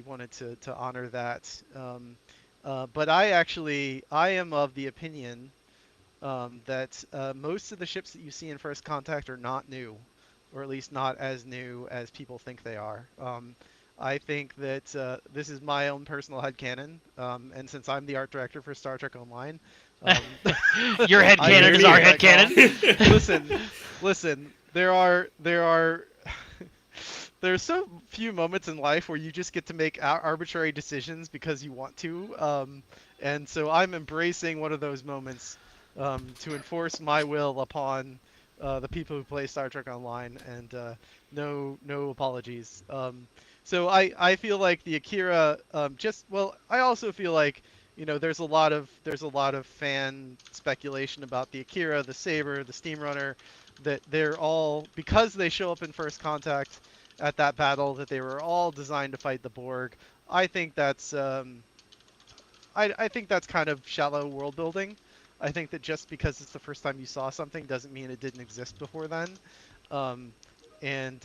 wanted to honor that. But I am of the opinion that most of the ships that you see in First Contact are not new, or at least not as new as people think they are. I think that this is my own personal headcanon, and since I'm the art director for Star Trek Online, um, Your I headcanon make is our that call. headcanon. Listen. There are there's so few moments in life where you just get to make arbitrary decisions because you want to, and so I'm embracing one of those moments to enforce my will upon the people who play Star Trek Online, and no apologies. So I feel like the Akira I also feel like there's a lot of fan speculation about the Akira, the Saber, the Steamrunner, that they're all, because they show up in First Contact at that battle, that they were all designed to fight the Borg. I think that's I think that's kind of shallow world building. I think that just because it's the first time you saw something doesn't mean it didn't exist before then. Um, and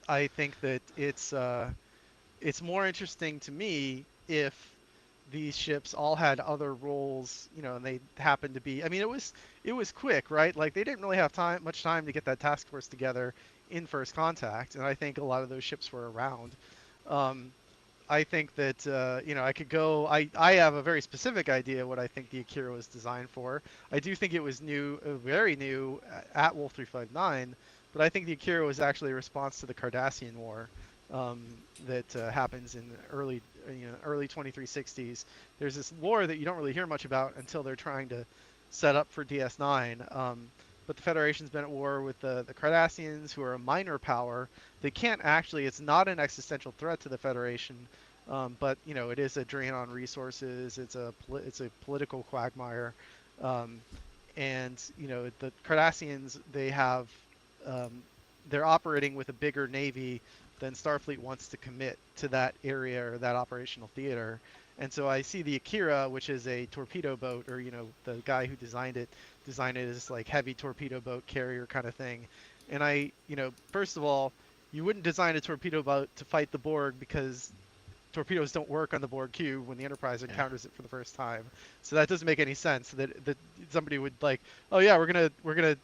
I think that it's more interesting to me if these ships all had other roles, and they happened to be. I mean, it was quick, right? Like they didn't really have much time to get that task force together in First Contact, and I think a lot of those ships were around. Um, I think that I could go. I have a very specific idea what I think the Akira was designed for. I do think it was new, very new at Wolf 359, but I think the Akira was actually a response to the Cardassian War um, that happens in the early 2360s. There's this war that you don't really hear much about until they're trying to set up for DS9. But the Federation's been at war with the Cardassians, who are a minor power. They can't actually. It's not an existential threat to the Federation, but it is a drain on resources. It's a political quagmire, um, and the Cardassians, um, they're operating with a bigger navy than Starfleet wants to commit to that area or that operational theater, And so I see the Akira, which is a torpedo boat, or the guy who designed it as like heavy torpedo boat carrier kind of thing. And first of all, you wouldn't design a torpedo boat to fight the Borg because torpedoes don't work on the Borg cube when the Enterprise encounters it for the first time. So that doesn't make any sense. That somebody would like, oh yeah, we're gonna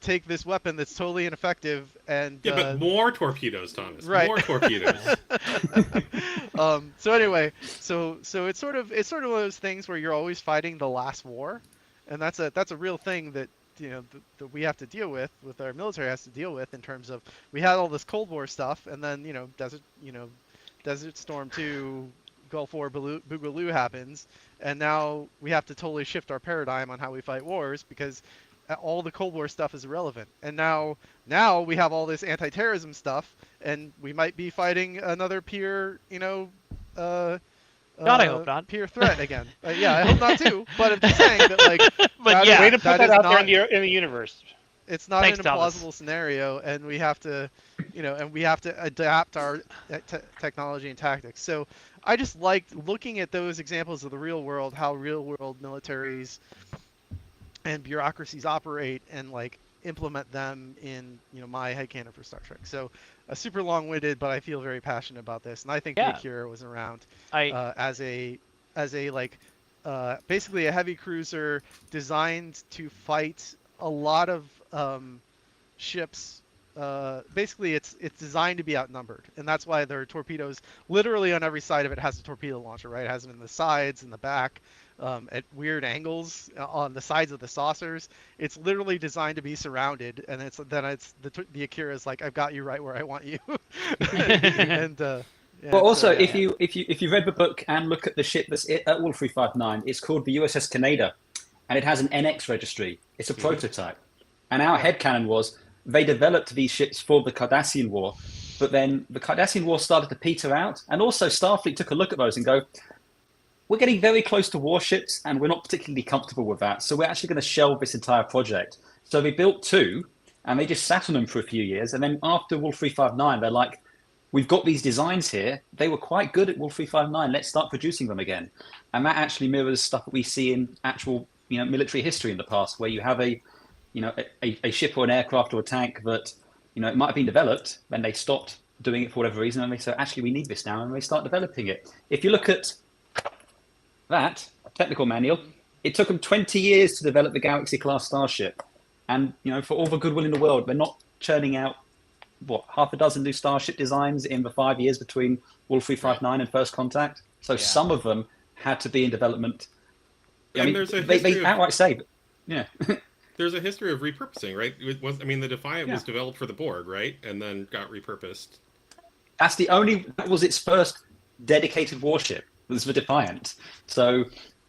take this weapon that's totally ineffective and Yeah, but more torpedoes, Thomas. right. More torpedoes. So anyway, so it's sort of one of those things where you're always fighting the last war, and that's a real thing that that we have to deal with our military has to deal with in terms of we had all this Cold War stuff, and then Desert Storm 2, Gulf War Boogaloo happens, and now we have to totally shift our paradigm on how we fight wars because all the Cold War stuff is irrelevant. And now we have all this anti-terrorism stuff, and we might be fighting another peer, God, I hope not. peer threat again. Yeah, I hope not too. But I'm just saying that, like, But yeah, way to put that is out not, there in the universe. It's not Thanks, an Thomas. implausible scenario, and we have to, adapt our technology and tactics. So I just liked looking at those examples of the real world, how real world militaries and bureaucracies operate, and like implement them in my headcanon for Star Trek. So super long-winded, but I feel very passionate about this, and I think the Akira was around as a like basically a heavy cruiser designed to fight a lot of ships. Basically, it's designed to be outnumbered, and that's why there are torpedoes literally on every side of it. Has a torpedo launcher, right? It has them in the sides, in the back, at weird angles on the sides of the saucers. It's literally designed to be surrounded, and the Akira is like, I've got you right where I want you. and Well, also, if you read the book and look at the ship that's at Wolf 359, it's called the USS Canada, and it has an NX registry. It's a prototype. And our headcanon was they developed these ships for the Cardassian War, but then the Cardassian War started to peter out, and also Starfleet took a look at those and go, we're getting very close to warships, and we're not particularly comfortable with that, so we're actually going to shelve this entire project. So they built two, and they just sat on them for a few years, and then after Wolf 359, they're like, we've got these designs here. They were quite good at Wolf 359. Let's start producing them again. And that actually mirrors stuff that we see in actual, military history in the past, where you have a ship or an aircraft or a tank that, it might have been developed, then they stopped doing it for whatever reason, and they said, actually, we need this now, and they start developing it. If you look at that technical manual, it took them 20 years to develop the Galaxy-class starship. And, for all the goodwill in the world, they're not churning out half a dozen new starship designs in the 5 years between Wolf 359 and First Contact. So some of them had to be in development. There's a they outright say, there's a history of repurposing, right? The Defiant was developed for the Borg, right, and then got repurposed. That was its first dedicated warship. Was the Defiant. So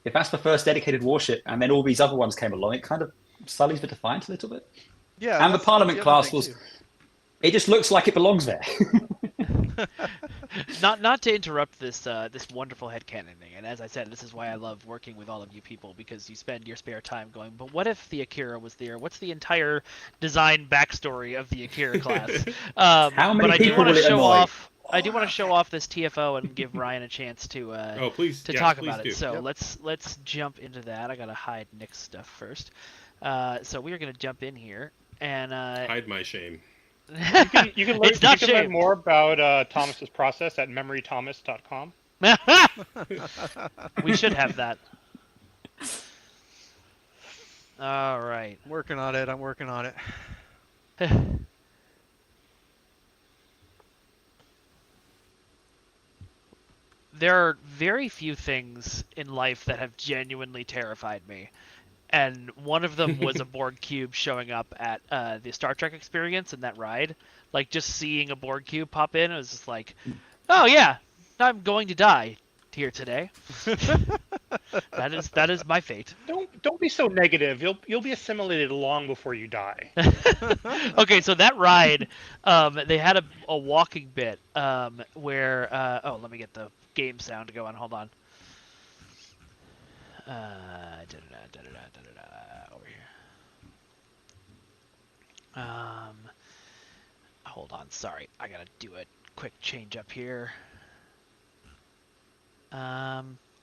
if that's the first dedicated warship, and then all these other ones came along, it kind of sullies the Defiant a little bit. Yeah, and the Parliament class was. Too. It just looks like it belongs there. Not to interrupt this wonderful headcanon thing, and as I said, this is why I love working with all of you people, because you spend your spare time going, but what if the Akira was there? What's the entire design backstory of the Akira class? How many people will it annoy? I do want to show off this TFO and give Ryan a chance to talk about it. So let's jump into that. I gotta hide Nick's stuff first. So we are gonna jump in here and hide my shame. You can learn more about Thomas's process at memorythomas.com. We should have that. All right. I'm working on it. There are very few things in life that have genuinely terrified me. And one of them was a Borg cube showing up at the Star Trek experience in that ride. Like, just seeing a Borg cube pop in, it was just like, oh yeah, I'm going to die here today. That is my fate. Don't be so negative. You'll be assimilated long before you die. Okay, so that ride, they had a walking bit where let me get the game sound to go on. Hold on. Over here. Hold on. Sorry, I gotta do a quick change up here.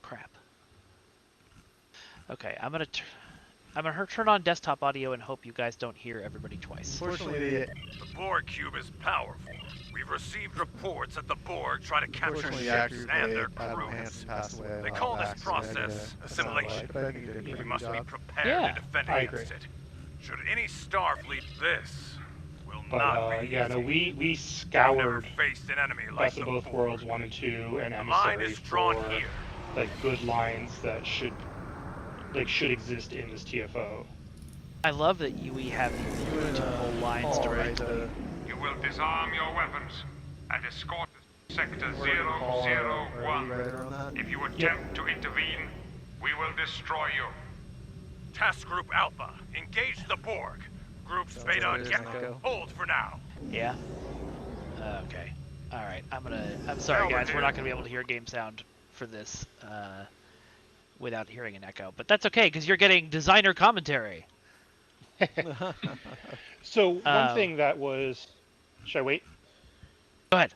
Crap. Okay, I'm gonna turn on desktop audio and hope you guys don't hear everybody twice. Fortunately, The Borg cube is powerful. We've received reports that the Borg try to capture fortunately, the ships actor who and played their Adam crews. Hansen passed away. They a call while this back, so I need process to assimilation. but I think he did a We pretty must good be job. prepared Yeah, to defend I against agree. it. Should any Starfleet this will But not be yeah, no, easy. we We've never scoured faced an enemy like Best the of Both Borg. Worlds 1 and 2 and The line Emissary is drawn for here. like good lines that should exist in this TFO. I love that we have these You and beautiful lines Paul, directly. right? You will disarm your weapons and escort Sector Paul, are we 001. right on that? If you attempt to intervene, we will destroy you. Task Group Alpha, engage the Borg. Groups Sounds Beta like and there's an Gamma, echo. hold for now. Yeah. Okay. All right. I'm sorry, guys. We're not gonna be able to hear game sound for this without hearing an echo, but that's okay because you're getting designer commentary. So one thing that was, should I wait? Go ahead.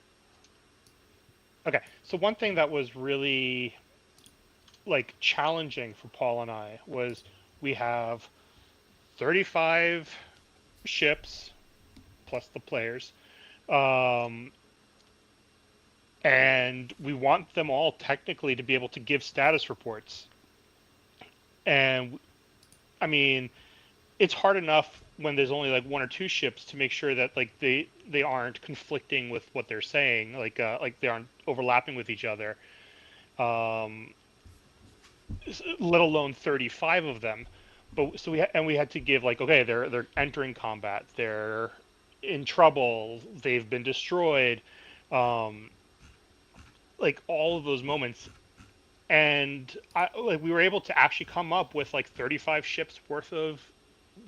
Okay. So one thing that was really like challenging for Paul and I was we have 35 ships plus the players, and we want them all technically to be able to give status reports. And I mean, it's hard enough when there's only like one or two ships to make sure that like they aren't conflicting with what they're saying, like they aren't overlapping with each other. Let alone 35 of them. But so we had to give like, okay, they're entering combat, they're in trouble, they've been destroyed, like all of those moments. And we were able to actually come up with like 35 ships worth of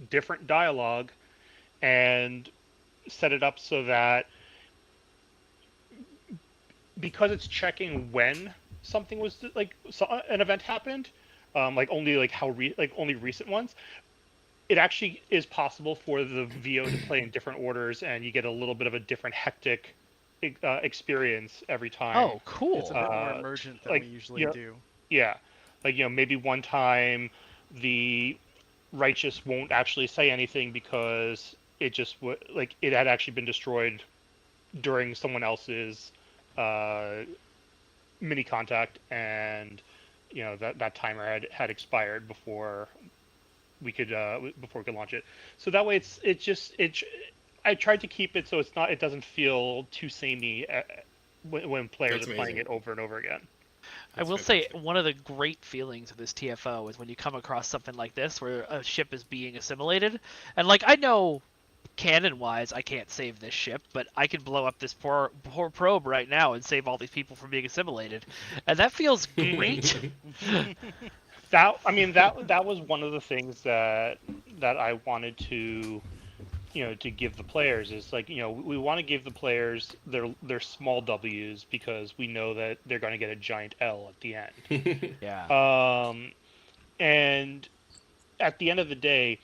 different dialogue and set it up so that because it's checking when something was an event happened, like only like only recent ones, it actually is possible for the VO to play in different orders, and you get a little bit of a different hectic experience every time. Oh, cool. It's a bit more emergent than we usually do. Yeah, like maybe one time the righteous won't actually say anything because it just it had actually been destroyed during someone else's mini contact, and that timer had expired before we could launch it. So that way I tried to keep it so it doesn't feel too samey when players That's are playing amazing. it over and over again. I will say one of the great feelings of this TFO is when you come across something like this where a ship is being assimilated, and like I know canon-wise I can't save this ship, but I can blow up this poor probe right now and save all these people from being assimilated, and that feels great. That was one of the things that I wanted to to give the players is like, we want to give the players their small W's because we know that they're going to get a giant L at the end. Yeah. And at the end of the day,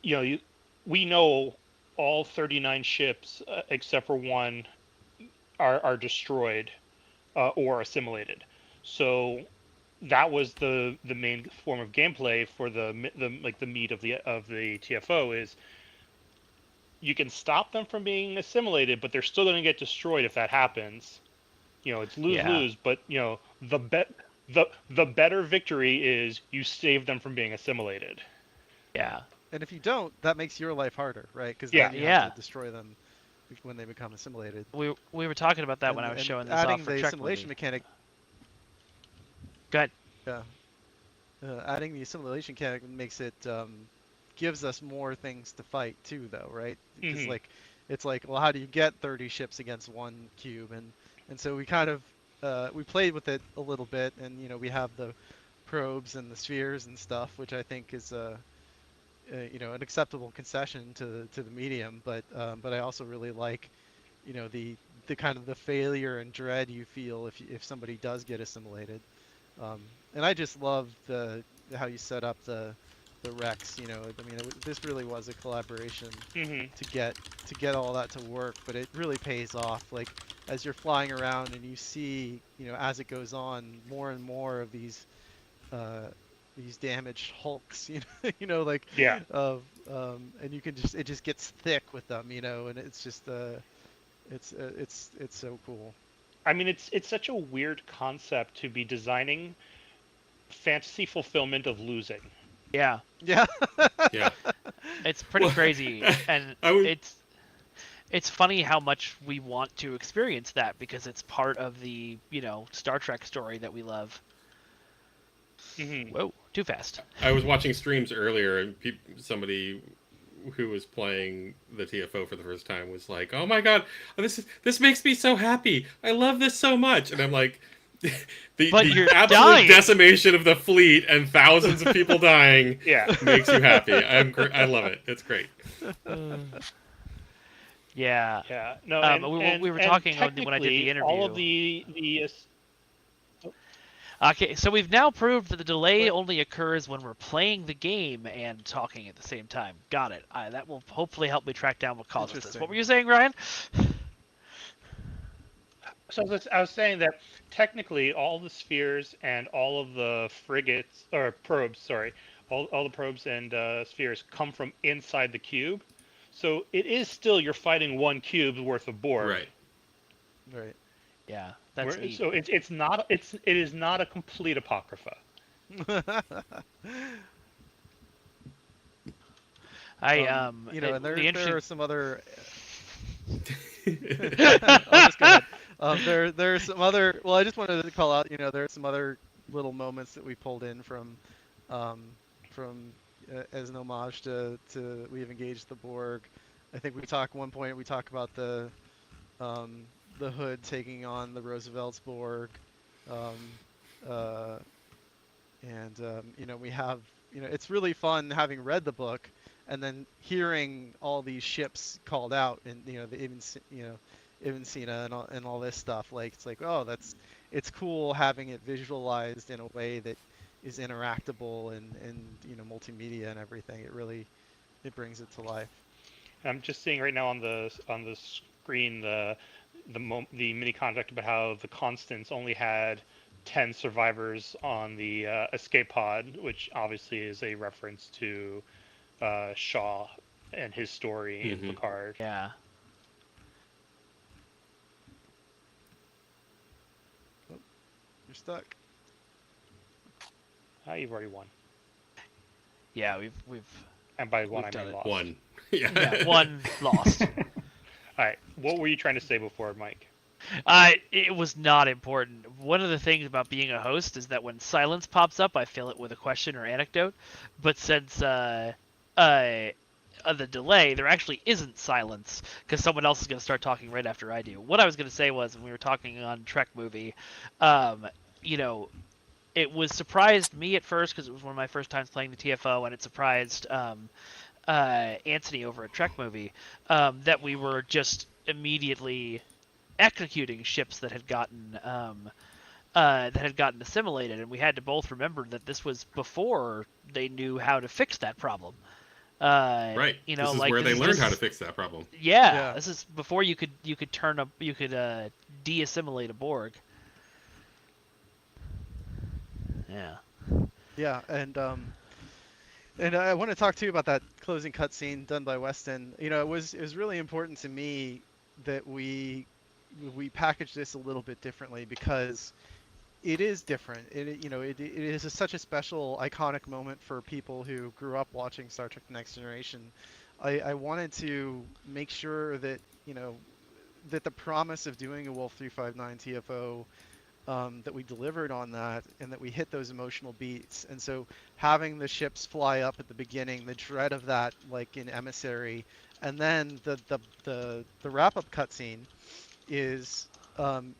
we know all 39 ships except for one are destroyed or assimilated. So that was the main form of gameplay for the meat of the TFO is you can stop them from being assimilated, but they're still going to get destroyed if that happens. It's lose-lose, but the better victory is you save them from being assimilated. Yeah. And if you don't, that makes your life harder, right? Because Yeah. then you have to destroy them when they become assimilated. We were talking about that when I was And showing this adding off for the Trek assimilation Movie. mechanic. Go ahead. Yeah. Adding the assimilation mechanic makes it gives us more things to fight too, though, right? Because Mhm. it's like, well, how do you get 30 ships against one cube? And so we kind of we played with it a little bit, and we have the probes and the spheres and stuff, which I think is an acceptable concession to the medium. But I also really like the kind of the failure and dread you feel if somebody does get assimilated. And I just love how you set up the Rex. This really was a collaboration Mhm. to get all that to work, but it really pays off. Like as you're flying around and you see, as it goes on, more and more of uh, these damaged hulks, like Yeah. of and you can just it just gets thick with them, and it's just it's so cool. I mean, it's such a weird concept to be designing fantasy fulfillment of losing. Yeah, Yeah. Yeah. it's pretty Well, crazy, and I would. it's funny how much we want to experience that because it's part of the Star Trek story that we love. Hmm. Whoa, too fast. I was watching streams earlier, and somebody who was playing the TFO for the first time was like, "Oh my god, this makes me so happy. I love this so much." And I'm like, But the you're absolute dying. decimation of the fleet and thousands of people dying Yeah. makes you happy. I love it. It's great. Yeah. Yeah. No. We were and talking when I did the technically, interview. all of the Okay, so we've now proved that the delay only occurs when we're playing the game and talking at the same time. Got it. That will hopefully help me track down what causes this. Interesting. What were you saying, Ryan? So I was saying that technically all the spheres and all of the frigates or probes, sorry, all the probes and spheres come from inside the cube. So it is still you're fighting one cube's worth of Borg. Right. Right. Yeah, that's neat. So it is not a complete apocrypha. And there interesting... are some other. I'll just go ahead. There are some other. Well, I just wanted to call out. There are some other little moments that we pulled in from as an homage to We Have Engaged the Borg. I think one point we talk about the Hood taking on the Roosevelt's Borg, we have it's really fun having read the book and then hearing all these ships called out and the Ibn Sina and all this stuff. Like it's like, oh, it's cool having it visualized in a way that is interactable and multimedia and everything. It brings it to life. I'm just seeing right now on the screen the mini contract about how the Constance only had 10 survivors on the escape pod, which obviously is a reference to Shaw and his story in Picard. Yeah. Oh, you're stuck. You've already won. Yeah, we've And by one, we've I mean lost. One. yeah, one lost. All right. What were you trying to say before, Mike? It was not important. One of the things about being a host is that when silence pops up, I fill it with a question or anecdote. But since the delay, there actually isn't silence because someone else is going to start talking right after I do. What I was going to say was when we were talking on Trek Movie, it was surprised me at first because it was one of my first times playing the TFO, and it surprised Anthony over at Trek Movie that we were just immediately executing ships that had gotten assimilated, and we had to both remember that this was before they knew how to fix that problem. Right. This is where they learned how to fix that problem. Yeah, this is before you could de-assimilate a Borg. Yeah. Yeah, and I want to talk to you about that closing cutscene done by Weston. It was really important to me that we package this a little bit differently because it is different. It is such a special, iconic moment for people who grew up watching Star Trek: The Next Generation. I wanted to make sure that that the promise of doing a Wolf 359 TFO, that we delivered on that and that we hit those emotional beats. And so having the ships fly up at the beginning, the dread of that, like in Emissary, and then the wrap up cutscene is,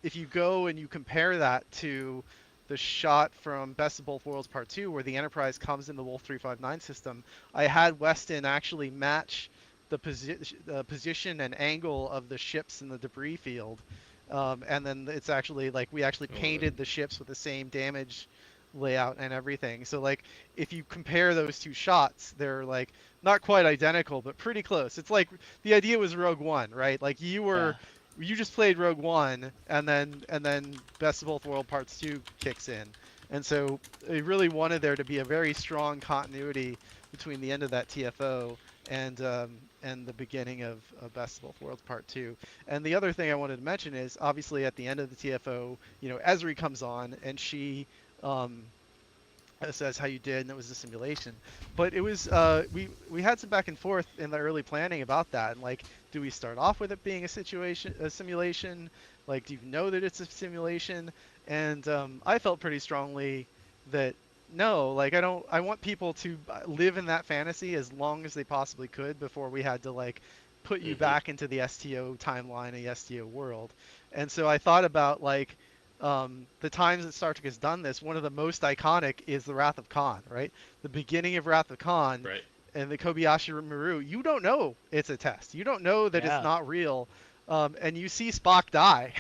if you go and you compare that to the shot from Best of Both Worlds Part 2 where the Enterprise comes in the Wolf 359 system, I had Weston actually match the position and angle of the ships in the debris field. And then it's actually like we actually painted the ships with the same damage layout and everything. So like if you compare those two shots, they're like not quite identical, but pretty close. It's like the idea was Rogue One, right? Like you were you just played Rogue One, and then Best of Both Worlds Parts 2 kicks in, and so they really wanted there to be a very strong continuity between the end of that TFO and the beginning of Best of Both Worlds Part 2. And the other thing I wanted to mention is obviously at the end of the TFO, Ezri comes on and she says how you did, and it was a simulation. But it was we had some back and forth in the early planning about that, and like, do we start off with it being a simulation? Like, do you know that it's a simulation? And I felt pretty strongly that no, like I want people to live in that fantasy as long as they possibly could before we had to like put you back into the STO timeline, the STO world. And so I thought about like the times that Star Trek has done this, one of the most iconic is the Wrath of Khan, right? The beginning of Wrath of Khan Right. and the Kobayashi Maru, you don't know it's a test. You don't know that it's Yeah. not real. And you see Spock die.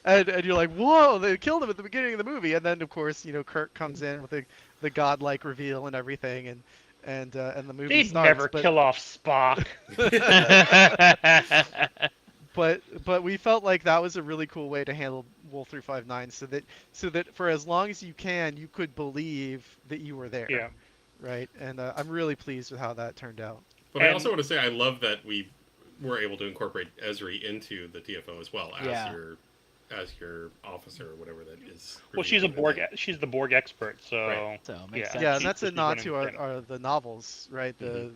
and you're like, whoa, they killed him at the beginning of the movie. And then, of course, Kirk comes in with the godlike reveal and everything, and the movie They'd starts. never kill off Spock. But we felt like that was a really cool way to handle Wolf 359, so that for as long as you can, you could believe that you were there. Yeah. Right. And I'm really pleased with how that turned out. But I also want to say I love that we were able to incorporate Ezri into the TFO as well as your officer or whatever that is. Well, she's a Borg. She's the Borg expert, so Right. So it makes yeah. sense. Yeah, and She's that's a just nod running to the thing. our the novels, right? The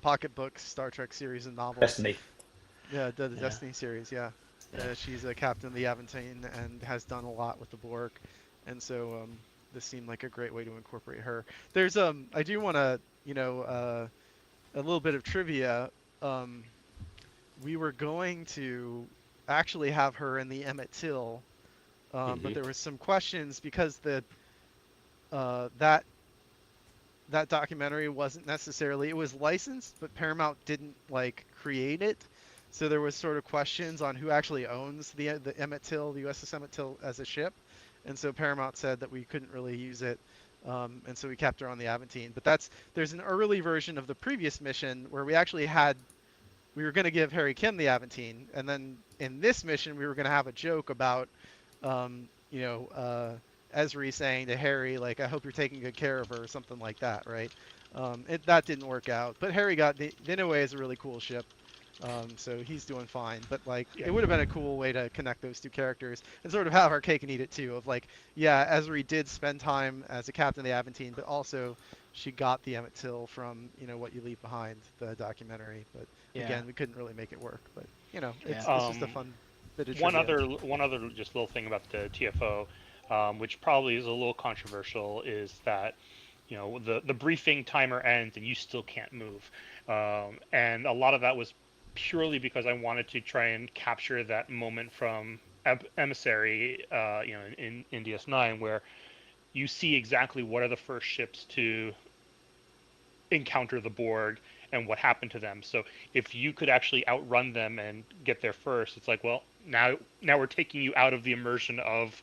pocketbook Star Trek series and novels. Destiny. Yeah, the Yeah. Destiny series. Yeah. She's a captain of the Aventine and has done a lot with the Borg, and so this seemed like a great way to incorporate her. There's I do want to a little bit of trivia. We were going to actually have her in the Emmett Till, but there was some questions because that documentary wasn't necessarily, it was licensed, but Paramount didn't like create it. So there was sort of questions on who actually owns the Emmett Till, the USS Emmett Till as a ship, and so Paramount said that we couldn't really use it, and so we kept her on the Aventine. But there's an early version of the previous mission where we were going to give Harry Kim the Aventine, and then in this mission we were going to have a joke about, Ezri saying to Harry, like, I hope you're taking good care of her, or something like that, right? That didn't work out, but Harry got the Dinaway is a really cool ship, so he's doing fine. But like, Yeah. it would have been a cool way to connect those two characters and sort of have our cake and eat it too. Of like, yeah, Ezri did spend time as a captain of the Aventine, but also she got the Emmett Till from What You Leave Behind, the documentary. But Yeah. again, we couldn't really make it work. But it's Yeah. just a fun bit of One trivia. other just little thing about the TFO, which probably is a little controversial, is that the briefing timer ends and you still can't move, and a lot of that was purely because I wanted to try and capture that moment from Emissary, in DS9, where you see exactly what are the first ships to encounter the Borg and what happened to them. So if you could actually outrun them and get there first, it's like, well, now we're taking you out of the immersion of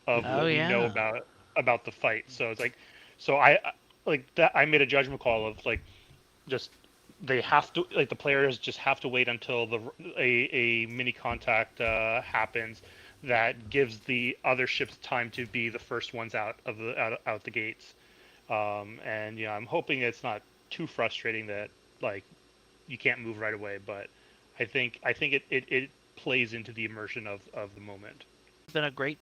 Oh, what we know yeah. about the fight. So it's like, so I like that. I made a judgment call of like, just they have to, like, the players just have to wait until a mini contact happens that gives the other ships time to be the first ones out of out the gates. And I'm hoping it's not too frustrating that like you can't move right away, but I think it plays into the immersion of the moment. It's been a great